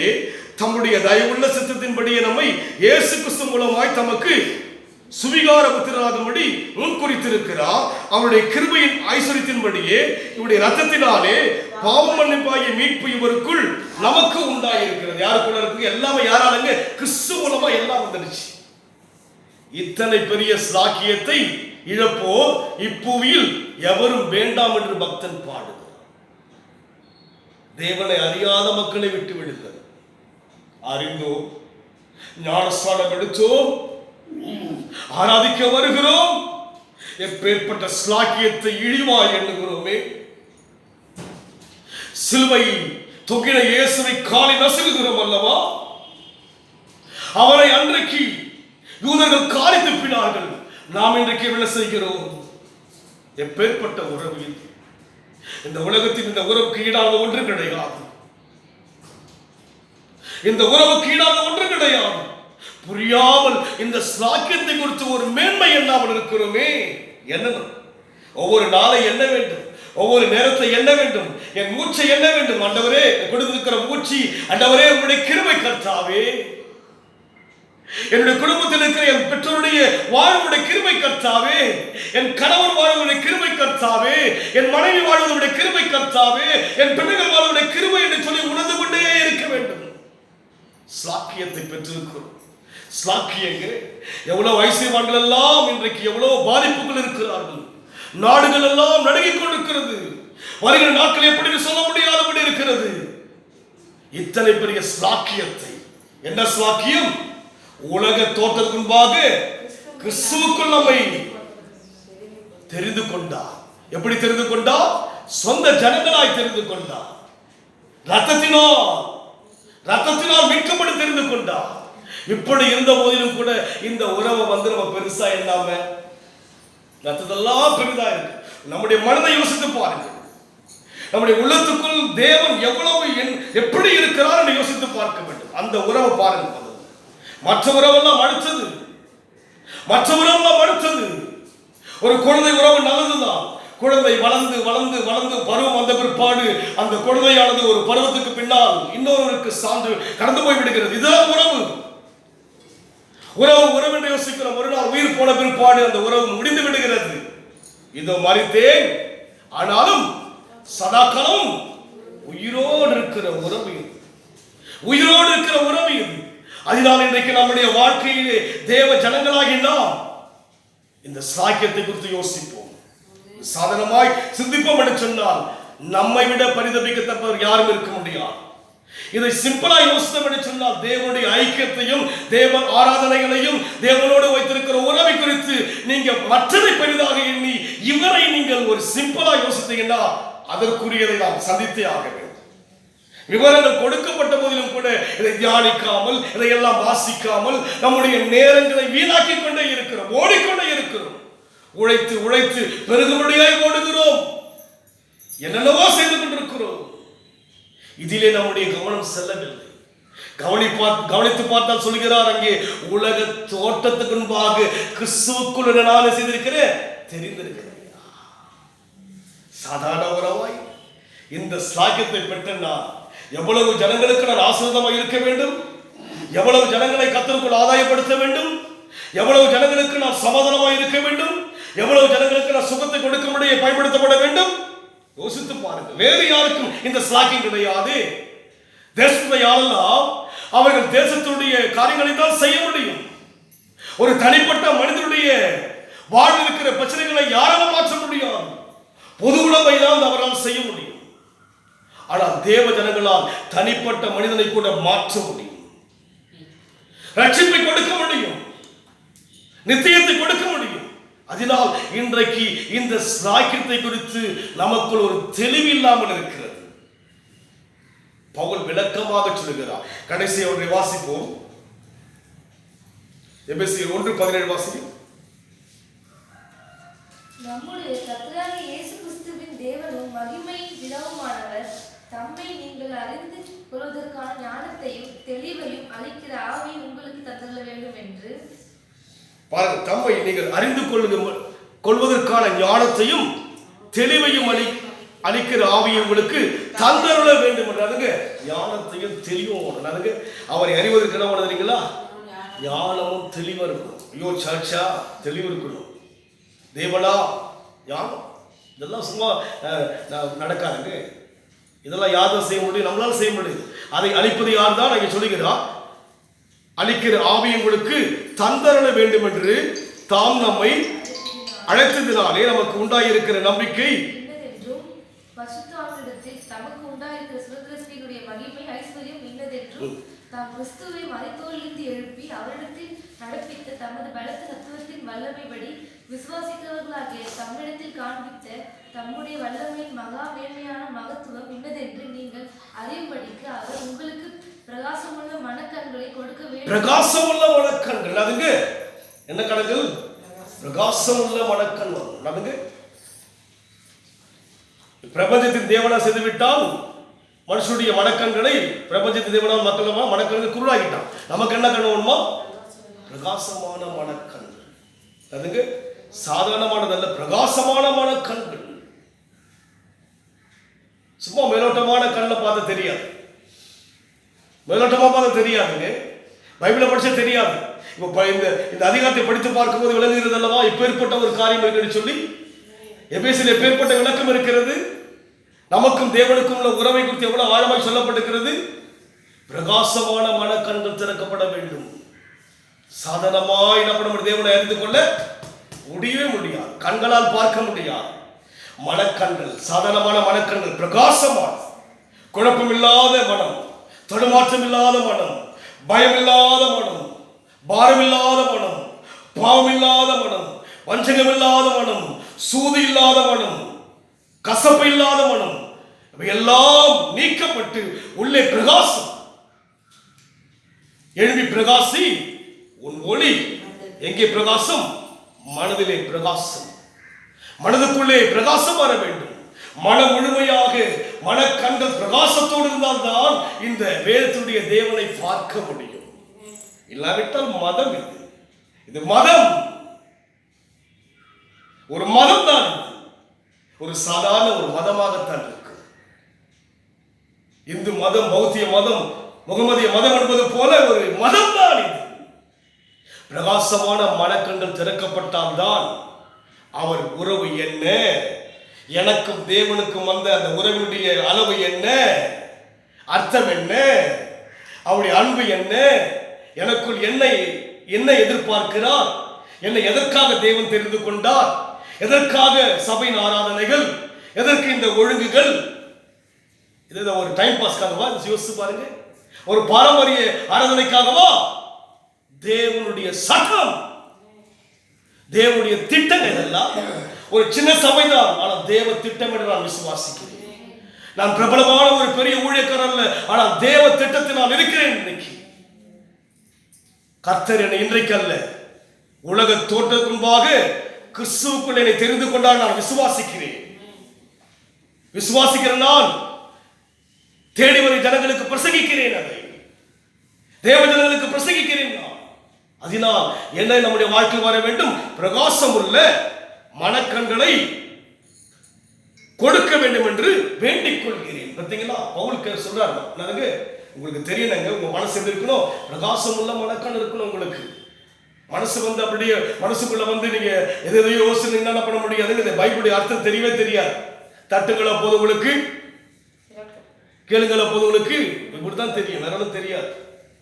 Speaker 1: தம்முடைய தயவுள்ள சித்தத்தின்படியே நம்மை இயேசு கிறிஸ்து மூலமாய் தமக்கு சுவிகார புத்திரராகும்படி முன்குறித்திருக்கிறார். அவருடைய கிருபையின் ஐஸ்வரியத்தின்படியே இவருடைய ரத்தத்தினாலே பாவ மன்னிப்பாகிய மீட்பு இவருக்குள் நமக்கு உண்டாயிருக்கிறது. யாருக்குள்ள இருக்கு? எல்லாமே யாராலுங்க? கிறிஸ்து மூலமா எல்லாம் வந்துடுச்சு. இத்தனை பெரிய ஸ்லாக்கியத்தை இழப்போ இப்புவியில் எவரும் வேண்டாம் என்று பக்தன் பாடுகிறார். தேவனை அறியாத மக்களை விட்டு விடுங்கள். அறிந்தோம், ஞானஸ்தானம் எடுத்தோம், ஆராதிக்க வருகிறோம், எப்பேற்பட்ட ஸ்லாக்கியத்தை இழிவாய் எண்ணுகிறோமே. சிலுவையில் தொங்கின இயேசுவை காலை நசுங்குகிறோம் அல்லவா? அவரை அன்றைக்கு யூதர்கள் காலை துப்பினார்கள். நாம் இன்றைக்கு என்ன செய்கிறோம்? எப்பேற்பட்ட உறவு இது! இந்த உலகத்தில் இந்த உறவுக்கு ஈடான ஒன்று கிடையாது. இந்த உறவுக்கு ஈடான ஒன்று கிடையாது. புரியாமல் இந்த ஸ்லாக்கியத்தை குறித்து ஒரு மேன்மை எண்ணாமல் இருக்கிறோமே. எண்ணணும், ஒவ்வொரு நாளை எண்ண வேண்டும், ஒவ்வொரு நேரத்தை எண்ண வேண்டும், என் மூச்சை எண்ண வேண்டும். ஆண்டவரே, கொடுத்திருக்கிற மூச்சு ஆண்டவரே உம்முடைய கிருபை கர்த்தாவே. என்னுடைய குடும்பத்தில் இருக்கிற என் பெற்றோருடைய வாழ்வுடைய கிருபை கர்த்தாவே, என் கணவன் வாழ்வுடைய கிருபை கர்த்தாவே, என் மனைவி வாழ்வதுடைய கிருபை கர்த்தாவே, என் பிள்ளைகள் வாழ்வுடைய கிருபை என்று சொல்லி உணர்ந்து கொண்டே இருக்க வேண்டும். ஸ்லாக்கியத்தை பெற்றிருக்கிறோம். ஸ்லாக்கியங்க எவ்வளவு ஐசியவான்கள் எல்லாம் இன்றைக்கு எவ்வளவு பாதிப்புகள் இருக்கிறார்கள். நாடுகள் எல்லாம் நடுங்கிக் கொண்டிருக்கிறது. வருகிற நாட்கள் எப்படி சொல்ல முடியாதபடி இருக்கிறது. இத்தனை பெரிய ஸ்லாக்கியத்தை, என்ன ஸ்லாக்கியம்? உலக தோற்றத்துக்கு முன்பாக கிறிஸ்துவுக்குள் நம்மை தெரிந்து கொண்டார். எப்படி தெரிந்து கொண்டார்? சொந்த ஜனங்களாய் தெரிந்து கொண்டார். ரத்தத்தினால் மீட்கப்பட்டு தெரிந்து கொண்டார். இப்படி இருந்த போதிலும் கூட இந்த உறவை நம்ம பெருசா இல்லாம ரத்தத்தெல்லாம் பெரிதா இருக்கு. நம்முடைய மனதை யோசித்து பாருங்க. நம்முடைய உள்ளத்துக்குள் தேவன் எவ்வளவு எப்படி இருக்கிறார் என்று யோசித்து பார்க்க வேண்டும். அந்த உறவை பாருங்க. மற்ற உறவெல்லாம் அடுத்தது. ஒரு குழந்தை உறவு நல்லதுதான். குழந்தை வளர்ந்து வளர்ந்து வளர்ந்து பருவம் வந்த பிற்பாடு அந்த குழந்தையானது ஒரு பருவத்துக்கு பின்னால் இன்னொருவருக்கு சார்ந்து கடந்து போய் விடுகிறது. இதுதான் உறவு. உறவு என்று யோசிக்கிறோம். ஒரு நாள் உயிர் போன பிற்பாடு அந்த உறவு முடிந்து விடுகிறது. இதோ மரித்தேன், ஆனாலும் சதாகாலம் உயிரோடு இருக்கிற உறவு இது. அதனால் இன்றைக்கு நம்முடைய வாழ்க்கையிலே தேவ ஜனங்களாகி நாம் இந்த சாக்கியத்தை குறித்து யோசிப்போம், சாதனமாய் சிந்திப்போம் என்று சொன்னால் நம்மை விட பரிதபிக்கத்தக்கவர் யாரும் இருக்க முடியாது. இதை சிம்பிளா யோசித்தோம் என்று சொன்னால் தேவனுடைய ஐக்கியத்தையும் தேவ ஆராதனைகளையும் தேவனோடு வைத்திருக்கிற உறவை குறித்து நீங்க மற்றதை பெரிதாக எண்ணி இவரை நீங்கள் ஒரு சிம்பிளா யோசித்தீங்கன்னா அதற்குரியதை நாம் சந்தித்தே ஆக வேண்டும். விவரங்கள் கொடுக்கப்பட்ட போதிலும் கூட இதை தியானிக்காமல், இதையெல்லாம் வாசிக்காமல் நம்முடைய நேரங்களை வீணாக்கிக் கொண்டே இருக்கிறோம், ஓடிக்கொண்டே இருக்கிறோம். உழைத்து பெருகும்படியாய் ஓடுகிறோம், என்னென்னவோ செய்து கொண்டிருக்கிறோம். இதிலே நம்முடைய கவனம் செல்லவில்லை. கவனித்து பார்த்தால் சொல்கிறார், அங்கே உலக தோட்டத்துக்கு முன்பாக கிறிஸ்துவுக்குள் நான் செய்திருக்கிறேன், தெரிந்திருக்கிறேன். சாதாரண உறவாய் இந்த ஸ்லாக்கியத்தை பெற்ற நான் எவ்வளவு ஜனங்களுக்கு நான் ஆசீர்வாதமாக இருக்க வேண்டும், எவ்வளவு ஜனங்களை கர்த்தருக்குள் ஆதாயப்படுத்த வேண்டும், எவ்வளவு ஜனங்களுக்கு நான் சமாதானமாக இருக்க வேண்டும், எவ்வளவு ஜனங்களுக்கு நான் சுகத்தை கொடுக்க முடிய பயன்படுத்தப்பட வேண்டும். யோசித்து பாருங்க. வேறு யாருக்கும் இந்த ஸ்லாக்கியம் கிடையாது. தேசத்தை ஆளலாம், அவர்கள் தேசத்துடைய காரியங்களை தான் செய்ய முடியும். ஒரு தனிப்பட்ட மனிதனுடைய வாழ்வில் இருக்கிற பிரச்சனைகளை யாராலும் மாற்ற முடியாது. பொது உணவை தான் அவரால் செய்ய முடியும். ஆனால் தேவ ஜனங்களால் தனிப்பட்ட மனிதனை கூட மாற்ற முடியும், ரட்சிப்பை கொடுக்க முடியும், நித்தியத்தை கொடுக்க முடியும். அதனால் இன்றைக்கு இந்த ஸ்லாக்கியத்தை குறித்து நமக்குள் ஒரு தெளிவு இல்லாமல் இருக்கிறது. பவுல் விளக்கமாக சொல்கிறார். கடைசி ஒன்றை வாசிப்போம். எபேசியர் 1:17 வாசிப்போம்.
Speaker 2: நம்முடைய கர்த்தராகிய இயேசு கிறிஸ்துவின் தேவனும் மகிமையின் பிதாவுமானவர் தம்மை நீங்கள் அறிந்து கொள்வதற்கான ஞானத்தையும் தெளிவையும் அளிக்கிற ஆவியை உங்களுக்கு தந்தருள வேண்டும் என்று.
Speaker 1: பாருங்க, தம்மை நீங்கள் அறிந்து கொள்வதற்கான ஞானத்தையும் தெளிவையும் அளிக்கிற ஆவியை உங்களுக்கு தந்தருள வேண்டும் என்றாருங்க. ஞானத்தையும் தெளிவும் அவரை அறிவதற்கு என்ன பண்ணுறீங்களா? ஞானமும் தெளிவாக இருக்கணும். ஐயோ சர்ச்சா தெளிவு இருக்கணும். தேவனா ஞானம் இதெல்லாம் சும்மா நடக்காதுங்க. இதெல்லாம் யாரும் செய்ய முடியும், நம்மளால செய்ய முடியும். அதை அளிப்பது யார் தான் அங்கே சொல்லுகிறார். அளிக்கிற ஆவி உங்களுக்கு தந்தருள வேண்டும் என்று தாம் நம்மை அழைத்ததினாலே நமக்கு உண்டாயிருக்கிற நம்பிக்கை
Speaker 2: தமக்கு உண்டாயிருக்கிற சுதந்திரத்தினுடைய மகிமை ஐஸ்வர்யம் இன்னதென்றும் தாம் கிறிஸ்துவை மரித்தோரிலிருந்து எழுப்பி அவரிடத்தில் நடப்பித்த தமது பலத்த தத்துவத்தின் வல்லமைப்படி விசுவாசிக்கிறவர்களாகிய தம்மிடத்தில் காண்பித்த தம்முடைய வல்லமையின் மகா மேன்மையான மகத்துவம் இன்னதென்று நீங்கள் அறியும்படிக்கு அவர் உங்களுக்கு பிரகாசமுள்ள மனக்கண்களை கொடுக்க வேண்டும்.
Speaker 1: பிரகாசமுள்ள மனக்கண்கள், அதுங்க என்ன கணக்கு? பிரகாசமுள்ள மனக்கண் அதுங்க. பிரபஞ்சத்தின் தேவனா செய்துவிட்டால் மனுஷனுடைய மனக்கண்களை பிரபஞ்சத்தின் தேவனால் மக்கள் மனக்கண்கள் குருடாகிட்டான். நமக்கு என்ன கண்ணு வேணுமா? பிரகாசமான மனக்கண்கள். அதுங்க சாதாரணமானதல்ல, பிரகாசமான மனக்கண்கள். சும்மா மேலோட்டமான கண்ணில் பார்த்து தெரியாது, மேலோட்டமா பார்த்து தெரியாதுங்க. பைபிளை படிச்சா தெரியாது. இப்போ இந்த அதிகாரத்தை படித்து பார்க்கும்போது விளங்குகிறது அல்லவா எப்பேற்பட்ட ஒரு காரியம் இருக்குன்னு சொல்லி. எபேசில் எப்பேற்பட்ட விளக்கம் இருக்கிறது. நமக்கும் தேவனுக்கும் உள்ள உறவை குறித்து எவ்வளவு ஆழமாய் சொல்லப்பட்டிருக்கிறது. பிரகாசமான மனக்கண்கள் திறக்கப்பட வேண்டும். சாதாரணமாய் நம்ம தேவனை அறிந்து கொள்ள முடியவே முடியாது, கண்களால் பார்க்க முடியாது. மனக்கண்கள், சாதாரணமான மனக்கண்கள், பிரகாசமான, குழப்பமில்லாத மனம், தடுமாற்றம் இல்லாத மனம், பயம் இல்லாத மனம், பாரம் இல்லாத மனம், பாவம் இல்லாத மனம், வஞ்சகம் இல்லாத மனம், சூது இல்லாத மனம், கசப்பு இல்லாத மனம், எல்லாம் நீக்கப்பட்டு உள்ளே பிரகாசம். எழுப்பி பிரகாசி, உன் ஒளி எங்கே பிரகாசம்? மனதிலே பிரகாசம். மனதுக்குள்ளே பிரகாசம் வர வேண்டும். மனம் முழுமையாக மனக்கண்கள் பிரகாசத்தோடு இருந்தால்தான் இந்த வேதத்துடைய தேவனை பார்க்க முடியும். இல்லாவிட்டால் மதம் இது மதம், ஒரு மதம் தான், ஒரு சாதாரண ஒரு மதமாகத்தான் இருக்கு. இந்து மதம், பௌத்திய மதம், முகமதிய மதம் என்பது போல ஒரு மதம் தான் இது. பிரகாசமான மனக்கண்கள் திறக்கப்பட்டால்தான் அவர் உறவு என்ன, எனக்கும் தேவனுக்கும் வந்த அந்த உறவினுடைய அளவு என்ன, அர்த்தம் என்ன, அவருடைய அன்பு என்ன, எனக்குள் என்ன எதிர்பார்க்கிறார், என்னை எதற்காக தேவன் தெரிந்து கொண்டார், எதற்காக சபையின் ஆராதனைகள், எதற்கு இந்த ஒழுங்குகள், இது ஒரு டைம் பாஸ்க்காகவா? யோசிச்சு பாருங்க. ஒரு பாரம்பரிய ஆராதனைக்காகவா? தேவனுடைய சட்டம், தேவனுடைய திட்டங்கள் எல்லாம் ஒரு சின்ன சபைதான், ஆனால் தேவ திட்டம் என்று நான் விசுவாசிக்கிறேன். நான் பிரபலமான ஒரு பெரிய ஊழியக்காரர் அல்ல, ஆனால் தேவ திட்டத்தில் நான் இருக்கிறேன். இன்னைக்கு கர்த்தர் என்னை இன்றைக்கு அல்ல, உலக தோற்றத்துக்கு முன்பாக கிறிஸ்துவுக்குள் என்னை தெரிந்து கொண்டால் நான் விசுவாசிக்கிறேன். நான் தேடி வரும் ஜனங்களுக்கு பிரசங்கிக்கிறேன், அதை தேவ ஜனங்களுக்கு பிரசங்கிக்கிறேன். நான் அதனால் என்ன நம்முடைய வாழ்க்கையில் வர வேண்டும்? பிரகாசம் உள்ள மனக்கண்களை கொடுக்க வேண்டும் என்று வேண்டிக் கொள்கிறேன். பார்த்தீங்களா, பவுல் சொல்றாரு, உங்களுக்கு தெரியணுங்க, உங்க மனசு இருக்கணும், பிரகாசம் உள்ள மனக்கண் இருக்கணும். உங்களுக்கு மனசு அப்படியே மனசுக்குள்ள நீங்க எதையோ யோசனை என்ன பண்ண முடியாது. இந்த பைபிளுடைய அர்த்தம் தெரியவே தெரியாது. தட்டுங்கள போது உங்களுக்கு, கேளுங்கள போது உங்களுக்கு, இப்படித்தான் தெரியும், வேற ஒன்றும் தெரியாது,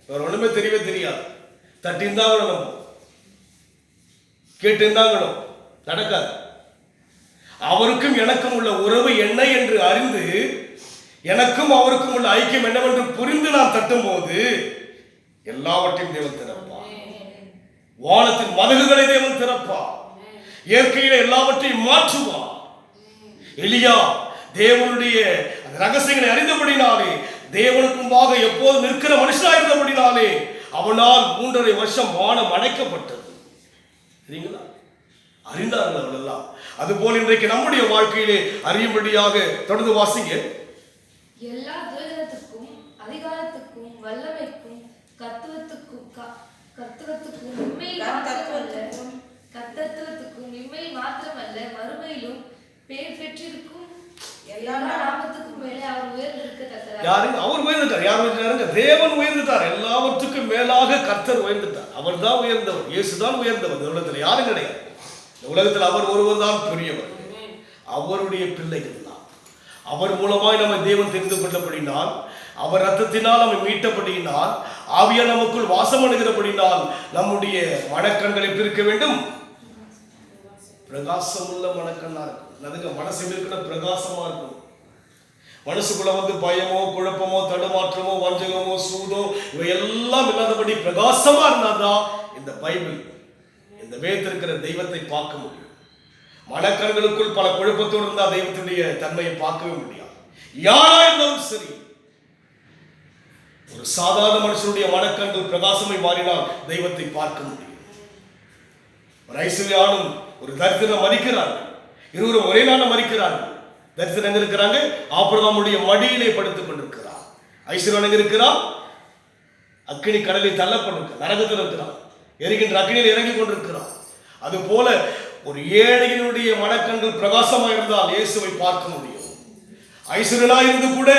Speaker 1: வேற ஒண்ணுமே தெரியவே தெரியாது. தட்டியிருந்தாங்கணும், கேட்டிருந்தாங்கணும், நடக்காது. அவருக்கும் எனக்கும் உள்ள உறவு என்ன என்று அறிந்து, எனக்கும் அவருக்கும் உள்ள ஐக்கியம் என்னவென்று புரிந்து நான் தட்டும் போது எல்லாவற்றையும் தேவன் திறப்பார். வானத்தின் மதகுகளை தேவன் திறப்பார். இயற்கையில எல்லாவற்றையும் மாற்றுவார். எலியா தேவனுடைய ரகசியங்களை அறிந்தபடினாலே, தேவனுக்கும்பாக எப்போது நிற்கிற மனுஷனாக இருந்தபடினாலே அவனால் 3.5 வருஷம் வானம் அடைக்கப்பட்டது. சரிங்களா? அறிந்தார்கள் அவர்களெல்லாம். அதுபோல் இன்றைக்கு நம்முடைய வாழ்க்கையிலே அறியும்படியாக தொடர்ந்து வாசிங்க.
Speaker 2: எல்லா துயரத்துக்கும், அதிகாரத்துக்கும், வல்லமைக்கும், கர்த்தத்துவத்துக்கும் இம்மையில் மாத்திரமல்ல மறுமையிலும் பேர் பெற்றிருக்கும் எல்லா நாமத்துக்கும் மேலே அவர் உயர்ந்திருக்கத்தக்கதாக.
Speaker 1: யாருங்க அவர் உயர்ந்துட்டார்? யார் உயர்ந்தாருங்க? தேவன் உயர்ந்துட்டார். எல்லாவற்றுக்கும் மேலாக கர்த்தர் உயர்ந்துட்டார். அவர் தான் உயர்ந்தவர். இயேசு தான் உயர்ந்தவர். இந்த உலகத்தில் யாரும் கிடையாது. இந்த உலகத்தில் அவர் ஒருவர் தான் பெரியவர். அவருடைய பிள்ளைகள் தான். அவர் மூலமாய் நம்ம தேவன் தெரிந்து கொண்டபடினால், அவர் ரத்தத்தினால் நம்ம மீட்டபடியினால், ஆவியா நமக்குள் வாசம் அணுகிறபடினால் நம்முடைய மனக்கண்களை பிரிக்க வேண்டும். பிரகாசமுள்ள மனக்கண்ணா இருக்கும். அதுக்கு மனசு இருக்கிற பிரகாசமா இருக்கும். மனசுக்குள்ள பயமோ, குழப்பமோ, தடுமாற்றமோ, வஞ்சகமோ, சூதோ இவை எல்லாம் இல்லாதபடி பிரகாசமா இருந்தாதான் இந்த பைபிள், இந்த வேதத்தில் இருக்கிற தெய்வத்தை பார்க்க முடியும். மனக்கண்களுக்குள் பல குழப்பத்தோடு இருந்தால் தெய்வத்துடைய தன்மையை பார்க்கவே முடியாது. யாரா இருந்தாலும் சரி, ஒரு சாதாரண மனுஷனுடைய மனக்கண்கள் பிரகாசமை மாறினால் தெய்வத்தை பார்க்க முடியும். ஒரு ஐஸ்வர்யானும் ஒரு தரித்திரம் மறிக்கிறார்கள். இருவரும் ஒரே நாள் மறிக்கிறார்கள். தரித்திரம் எங்க இருக்கிறாங்க? ஆபிரகாமுடைய மடியிலே படுத்துக் கொண்டிருக்கிறார். ஐஸ்வர்யான் எங்க இருக்கிறார்? அக்கினி கடலில் தள்ளப்பட்டிருக்கிறார், நரகத்தில் இருக்கிறார். எரிகின்ற அக்னியில் இறங்கி கொண்டிருக்கிறார். அது போல ஒரு ஏழையினுடைய மனக்கண்கள் பிரகாசமாக இருந்தால் இயேசுவை பார்க்க முடியும். ஐஸ்வர்யனாய் இருந்து கூட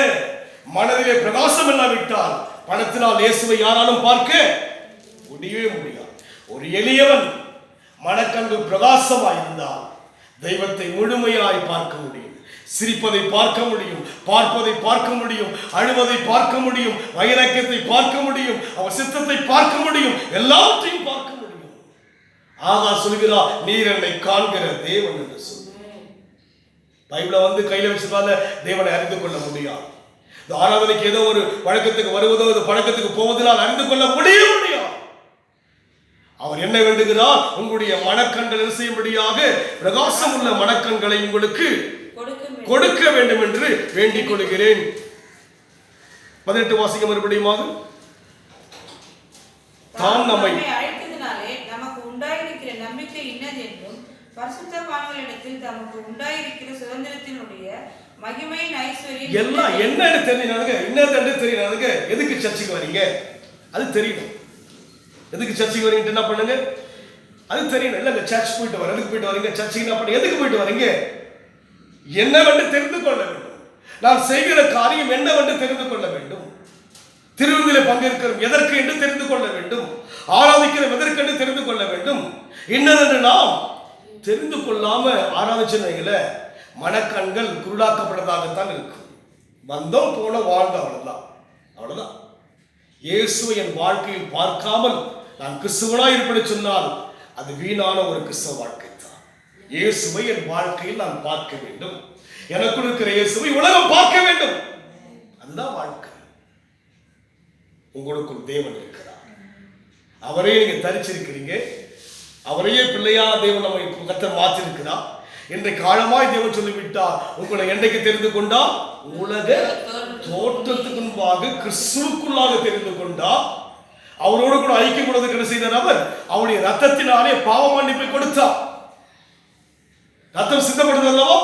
Speaker 1: மனதிலே பிரகாசம் இல்லாவிட்டால் பணத்தினால் இயேசுவை யாராலும் பார்க்க முடியவே முடியாது. ஒரு எளியவன் மனக்கண்கள் பிரகாசமாய் இருந்தால் தெய்வத்தை முழுமையாய் பார்க்க முடியும். சிரிப்பதை பார்க்க முடியும், பார்ப்பதை பார்க்க முடியும், அழுவதை பார்க்க முடியும், வைராக்கியத்தை பார்க்க முடியும், அவர் சித்தத்தை பார்க்க முடியும், எல்லாவற்றையும் பார்க்க முடியும். ஆகா சொல்கிறார், நீர் என்னை காண்கிற தேவன் என்று சொல்லு. பைபிளை கையில வச்சதால தேவனை அறிந்து கொள்ள முடியாது. இந்த ஆராதனைக்கு ஏதோ ஒரு வழக்கத்துக்கு வருவதோ பழக்கத்துக்கு போவதனால் அறிந்து கொள்ள முடியாது. அவர் என்ன வேண்டுகிறார்? உங்களுடைய மனக்கண்கள் செய்யும்படியாக பிரகாசம் உள்ள மனக்கண்களை உங்களுக்கு கொடுக்க வேண்டும் என்று வேண்டிக் கொள்கிறேன். 18 வாசிக்க மறுபடியுமாக. தாம் நம்மை
Speaker 3: அழைத்ததினாலே நமக்கு உண்டாயிருக்கிற நம்பிக்கை இன்னதென்றும் பரிசுத்தவான்களிடத்தில் தமக்கு உண்டாயிருக்கிற சுதந்திரத்தினுடைய மகிமையின் ஐஸ்வர்யம்
Speaker 1: எல்லாம் என்னன்னு தெரியுங்க, என்னது தெரியுங்க. எதுக்கு சர்ச்சுக்கு வரீங்க அது தெரியணும். எதுக்கு சர்ச்சுக்கு வரீங்க என்ன பண்ணுங்க அது தெரியணும். இல்ல சர்ச் போயிட்டு வர எதுக்கு போயிட்டு வரீங்க? சர்ச்சுக்கு என்ன பண்ண எதுக்கு போயிட்டு வரீங்க? என்னவென்று தெரிந்து கொள்ள வேண்டும். நான் செய்கிற காரியம் என்னவென்று தெரிந்து கொள்ள வேண்டும். திருவிழாவில் பங்கேற்கிறோம் எதற்கு என்று தெரிந்து கொள்ள வேண்டும். ஆராதிக்கிறோம் எதற்கு என்று தெரிந்து கொள்ள வேண்டும். என்னதென்று நாம் தெரிந்து கொள்ளாம ஆராதிச்சுல மனக்கண்கள் குருடாக்கப்பட்டதாகத்தான் இருக்கும். வந்தோம் போன வாழ்ந்த அவ்வளவுதான். இயேசுவை என் வாழ்க்கையில் பார்க்காமல் நான் கிறிஸ்துவனாய் இருப்பேன் சொன்னால் அது வீணான ஒரு கிறிஸ்தவ வாழ்க்கை தான். இயேசுவை என் வாழ்க்கையில் நான் பார்க்க வேண்டும். எனக்குள் இருக்கிற இயேசுவை உலகம் பார்க்க வேண்டும். அதுதான் வாழ்க்கை. உங்களுக்குள் தேவன் இருக்கிறார். அவரே நீங்க தரிச்சிருக்கிறீங்க. அவரையே பிள்ளையான தேவன் நம்மை கர்த்தர் மாற்றிருக்கிறார். இன்றைக்கு ஆழமாய் தேவன் சொல்லிவிட்டார், உங்களை என்றைக்கு தெரிந்து கொண்டா? உலக தோற்றத்துக்கு முன்பாக கிறிஸ்துவுக்குள்ளாக தெரிந்து கொண்டா. அவரோடு கூட ஐக்கியம் கொள்வதற்கு என்ன செய்தார்? அவர் அவருடைய ரத்தத்தினாலே பாவ மன்னிப்பை கொடுத்தார். ரத்தம் சித்தப்படுது அல்லவா?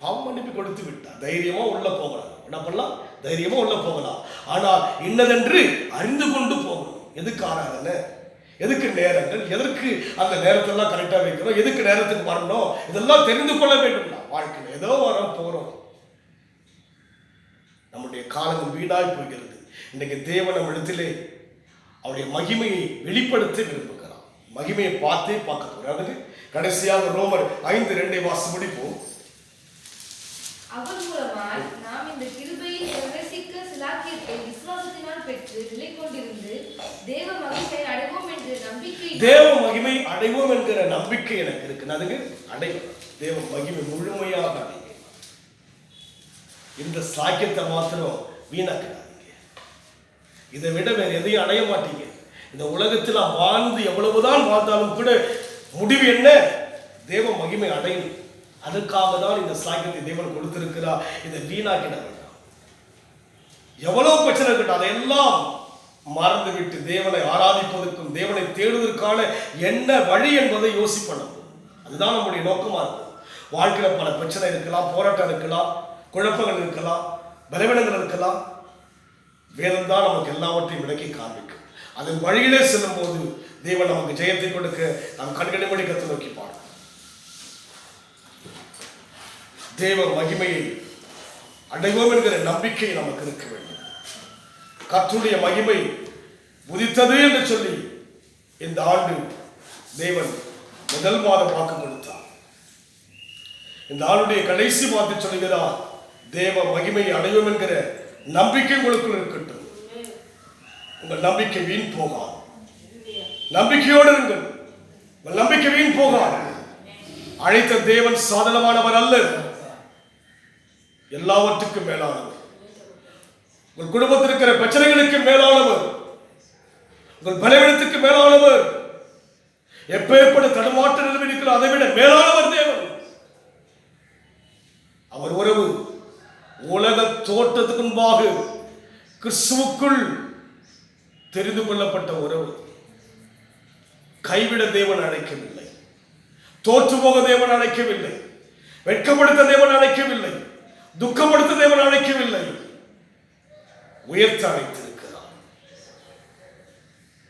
Speaker 1: பாவ மன்னிப்பு கொடுத்து விட்டார். தைரியமா உள்ள போகலாம். என்ன பண்ணலாம்? தைரியமா உள்ள போகலாம். ஆனால் இன்னதென்று அறிந்து கொண்டு போகணும். எதுக்கு ஆராதனை, எதுக்கு நேரங்கள், எதற்கு அந்த நேரத்தெல்லாம் கரெக்டாக வைக்கிறோம், எதுக்கு நேரத்துக்கு வரணும், இதெல்லாம் தெரிந்து கொள்ள வேண்டும். வாழ்க்கையில் ஏதோ வரோம் போறோம், நம்முடைய காலங்கள் வீணாய் போகிறது. இன்னைக்கு தேவன் நம்ம இடத்திலே அவருடைய மகிமையை வெளிப்படுத்த விரும்புகிறார். மகிமையை பார்த்தே பார்க்க போறாரு. கடைசியாக ரோமர் 5:2 வாசி முடிப்போம்.
Speaker 2: அவர் மூலமாய் நாம் இந்த கிருபையில் பிரவேசிக்க சிலாக்கியத்தை விசுவாசத்தினால் பெற்று நிலை கொண்டிருந்து தேவ மகிமை அடைவோம் என்கிற நம்பிக்கை எனக்கு இருக்கு. அதுக்கு அடைவோம். தேவ மகிமை முழுமையாக அடையும். இந்த சாக்கியத்தை மாத்திரம் வீணாக்கிறாதீங்க. இதை விட வேற எதையும் அடைய மாட்டீங்க. இந்த உலகத்தில் வாழ்ந்து எவ்வளவுதான் வாழ்ந்தாலும் கூட முடிவு என்ன? தேவ மகிமை அடையும். அதற்காக தான் இந்த சாக்கியத்தை தேவன் கொடுத்திருக்கிறார். இதை வீணாக்கிட வேண்டாம். எவ்வளவு பிரச்சனை இருக்கட்டும், அதையெல்லாம் மறந்து விட்டு தேவனை ஆராதிப்பதற்கும் தேவனை தேடுவதற்கான என்ன வழி என்பதை யோசிப்பணும். அதுதான் நம்முடைய நோக்கமா இருக்கும். வாழ்க்கையில பல பிரச்சனை இருக்கலாம், போராட்டம் இருக்கலாம், குழப்பங்கள் இருக்கலாம், பலவீனங்கள் இருக்கலாம். வேதம் தான் நமக்கு எல்லாவற்றையும் விளக்கி காண்பிக்கும். அதன் வழியிலே செல்லும் போது தேவன் நமக்கு ஜெயத்தை கொடுக்க நாம் கண்களை மூடி கர்த்தரை நோக்கி பாடுவோம். தேவ மகிமையை அடைவோம் என்கிற நம்பிக்கை நமக்கு இருக்க வேண்டும். கர்த்தருடைய மகிமை உதித்தது என்று சொல்லி இந்த ஆண்டு தேவன் முதல் மாதம் வாக்கு கொடுத்தார். இந்த ஆளுடைய கடைசி மாதத்தை சொல்கிறார், தேவ மகிமையை அடைவோம் என்கிற நம்பிக்கை உங்களுக்குள் இருக்கட்டும். உங்கள் நம்பிக்கை வீண் போகாது. நம்பிக்கையோடு இருங்கள். உங்கள் நம்பிக்கை வீண் போகாது. அழைத்த தேவன் சாதனமானவர் அல்ல, எல்லாவற்றுக்கும் மேலானவர். உங்கள் குடும்பத்தில் இருக்கிற பிரச்சனைகளுக்கு மேலானவர், உங்கள் பலவீனத்துக்கு மேலானவர், எப்பேற்பட்ட தடுமாற்ற நிலைமை இருக்கிற அதை விட மேலானவர் தேவன். அவர் உறவு உலக தோற்றத்துக்கு முன்பாக கிறிஸ்துவுக்குள் தெரிந்து கொள்ளப்பட்ட உறவு. கைவிட தேவன் அழைக்கவில்லை, தோற்று போக தேவன் அழைக்கவில்லை, வெட்கப்படுத்த தேவன் அழைக்கவில்லை, துக்கப்படுத்த தேவன் அழைக்கவில்லை, உயர்த்த அழைத்திருக்கிறார்.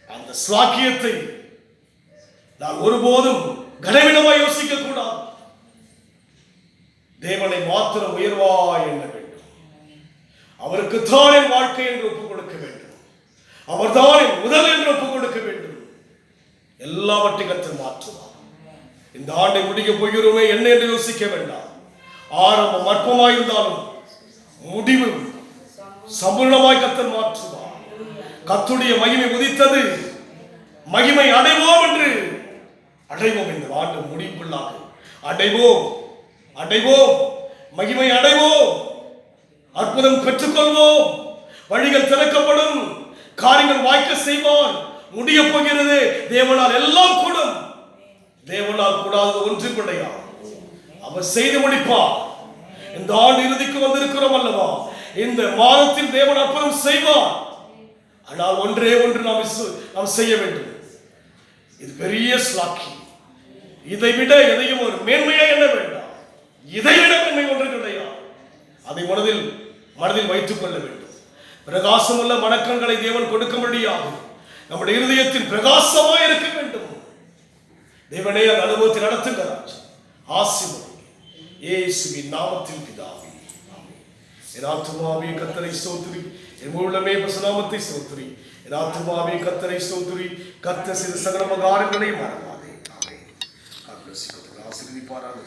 Speaker 2: அந்த ஸ்லாக்கியத்தை
Speaker 1: நான் ஒருபோதும் கனவீனமாய் யோசிக்க கூடாது. தேவனை மாத்திரம் உயர்வாய் எண்ண வேண்டும். அவருக்குத்தான் என் வாழ்க்கை என்று ஒப்புக் கொடுக்க வேண்டும். அவர்தான் என் முதல் என்று ஒப்புக் கொடுக்க வேண்டும். எல்லாவற்றையும் கர்த்தர் மாற்றுவார். இந்த ஆண்டை முடிக்க போகிறோமே என்ன என்று யோசிக்க வேண்டாம். ஆரம்பம் அற்பமாயிருந்தாலும் முடிவு சம்பூர்ணமாய் கர்த்தர் மாற்றுவார். கர்த்தருடைய மகிமை உதித்தது, மகிமை அடைவோம் என்று அடைவோம். இந்த ஆண்டு முடிவுக்குள்ளாக அடைவோம், அடைவோம், மகிமை அடைவோம், அற்புதம் பெற்றுக்கொள்வோம், வழிகள் திறக்கப்படும், காரியங்கள் வாய்க்க செய்வார். முடிய போகிறது. தேவனால் எல்லாம் கூடும். தேவனால் கூடாதது ஒன்றும் கிடையாது. அவர் செய்து முடிப்பார். இந்த ஆண்டு இறுதிக்கு வந்திருக்கிறோம் அல்லவா? இந்த மாதத்தில் தேவன் அற்புதம் செய்வார். ஆனால் ஒன்றே ஒன்று நாம் செய்ய வேண்டும். இது பெரிய ஸ்லாக்கி. இதை விட எதையும் ஒரு மேன்மையா எண்ண வேண்டாம். இதை விட மேன்மை ஒன்று கிடையாது. அதை மனதில் வைத்துக் கொள்ள வேண்டும். பிரகாசமுள்ள வணக்கங்களை தேவன் கொடுக்க முடியாது. நம்முடைய இருதயத்தில் பிரகாசமாய் இருக்க வேண்டும். தேவனே அந்த அனுபவத்தை நடத்துகிறார். ஆசீர்வதிங்க இயேசுவின் நாமத்தில் பிதாவே, ஆமென். என் ஆத்துமாவே கர்த்தரை ஸ்தோத்திரி, என் முழுமே நாமத்தை ஸ்தோத்திரி. என் ஆத்துமாவே கர்த்தரை ஸ்தோத்திரி, கர்த்தர் செய்த சகல உபகாரங்களை மறவாதே. ஆமென். ஆசீர்வதிப்பாராக.